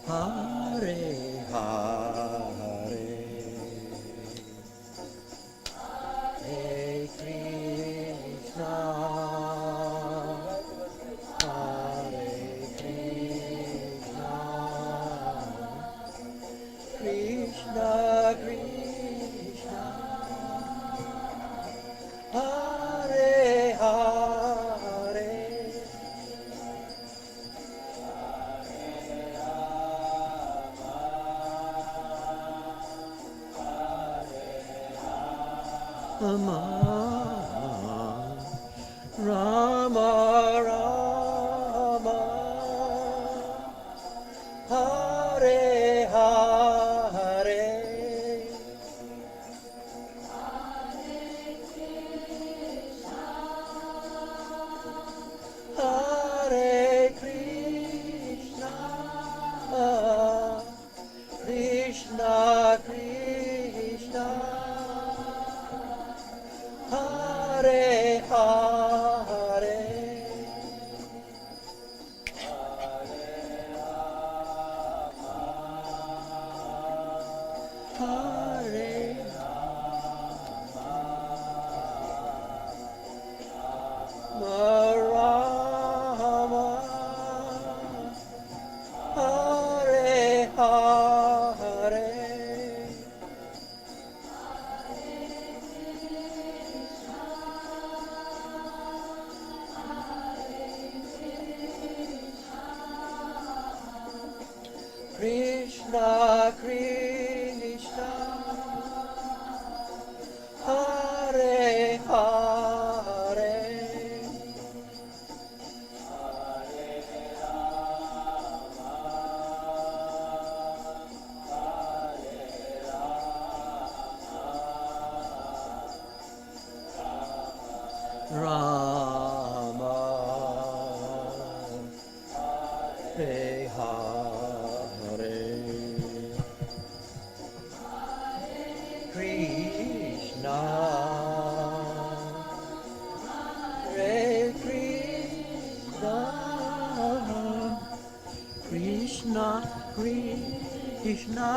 Hare Hare, Hare Krishna, Hare Krishna, Krishna Krishna, Hare Hare, Rama Rama Rama, Hare Hare, Hare Krishna, Krishna Krishna, Hare Hare, Hare Rama, Hare Hare, Krishna Krishna, Hare Hare, Rama, Hare Hare, Krishna, Hare Krishna, Krishna Krishna,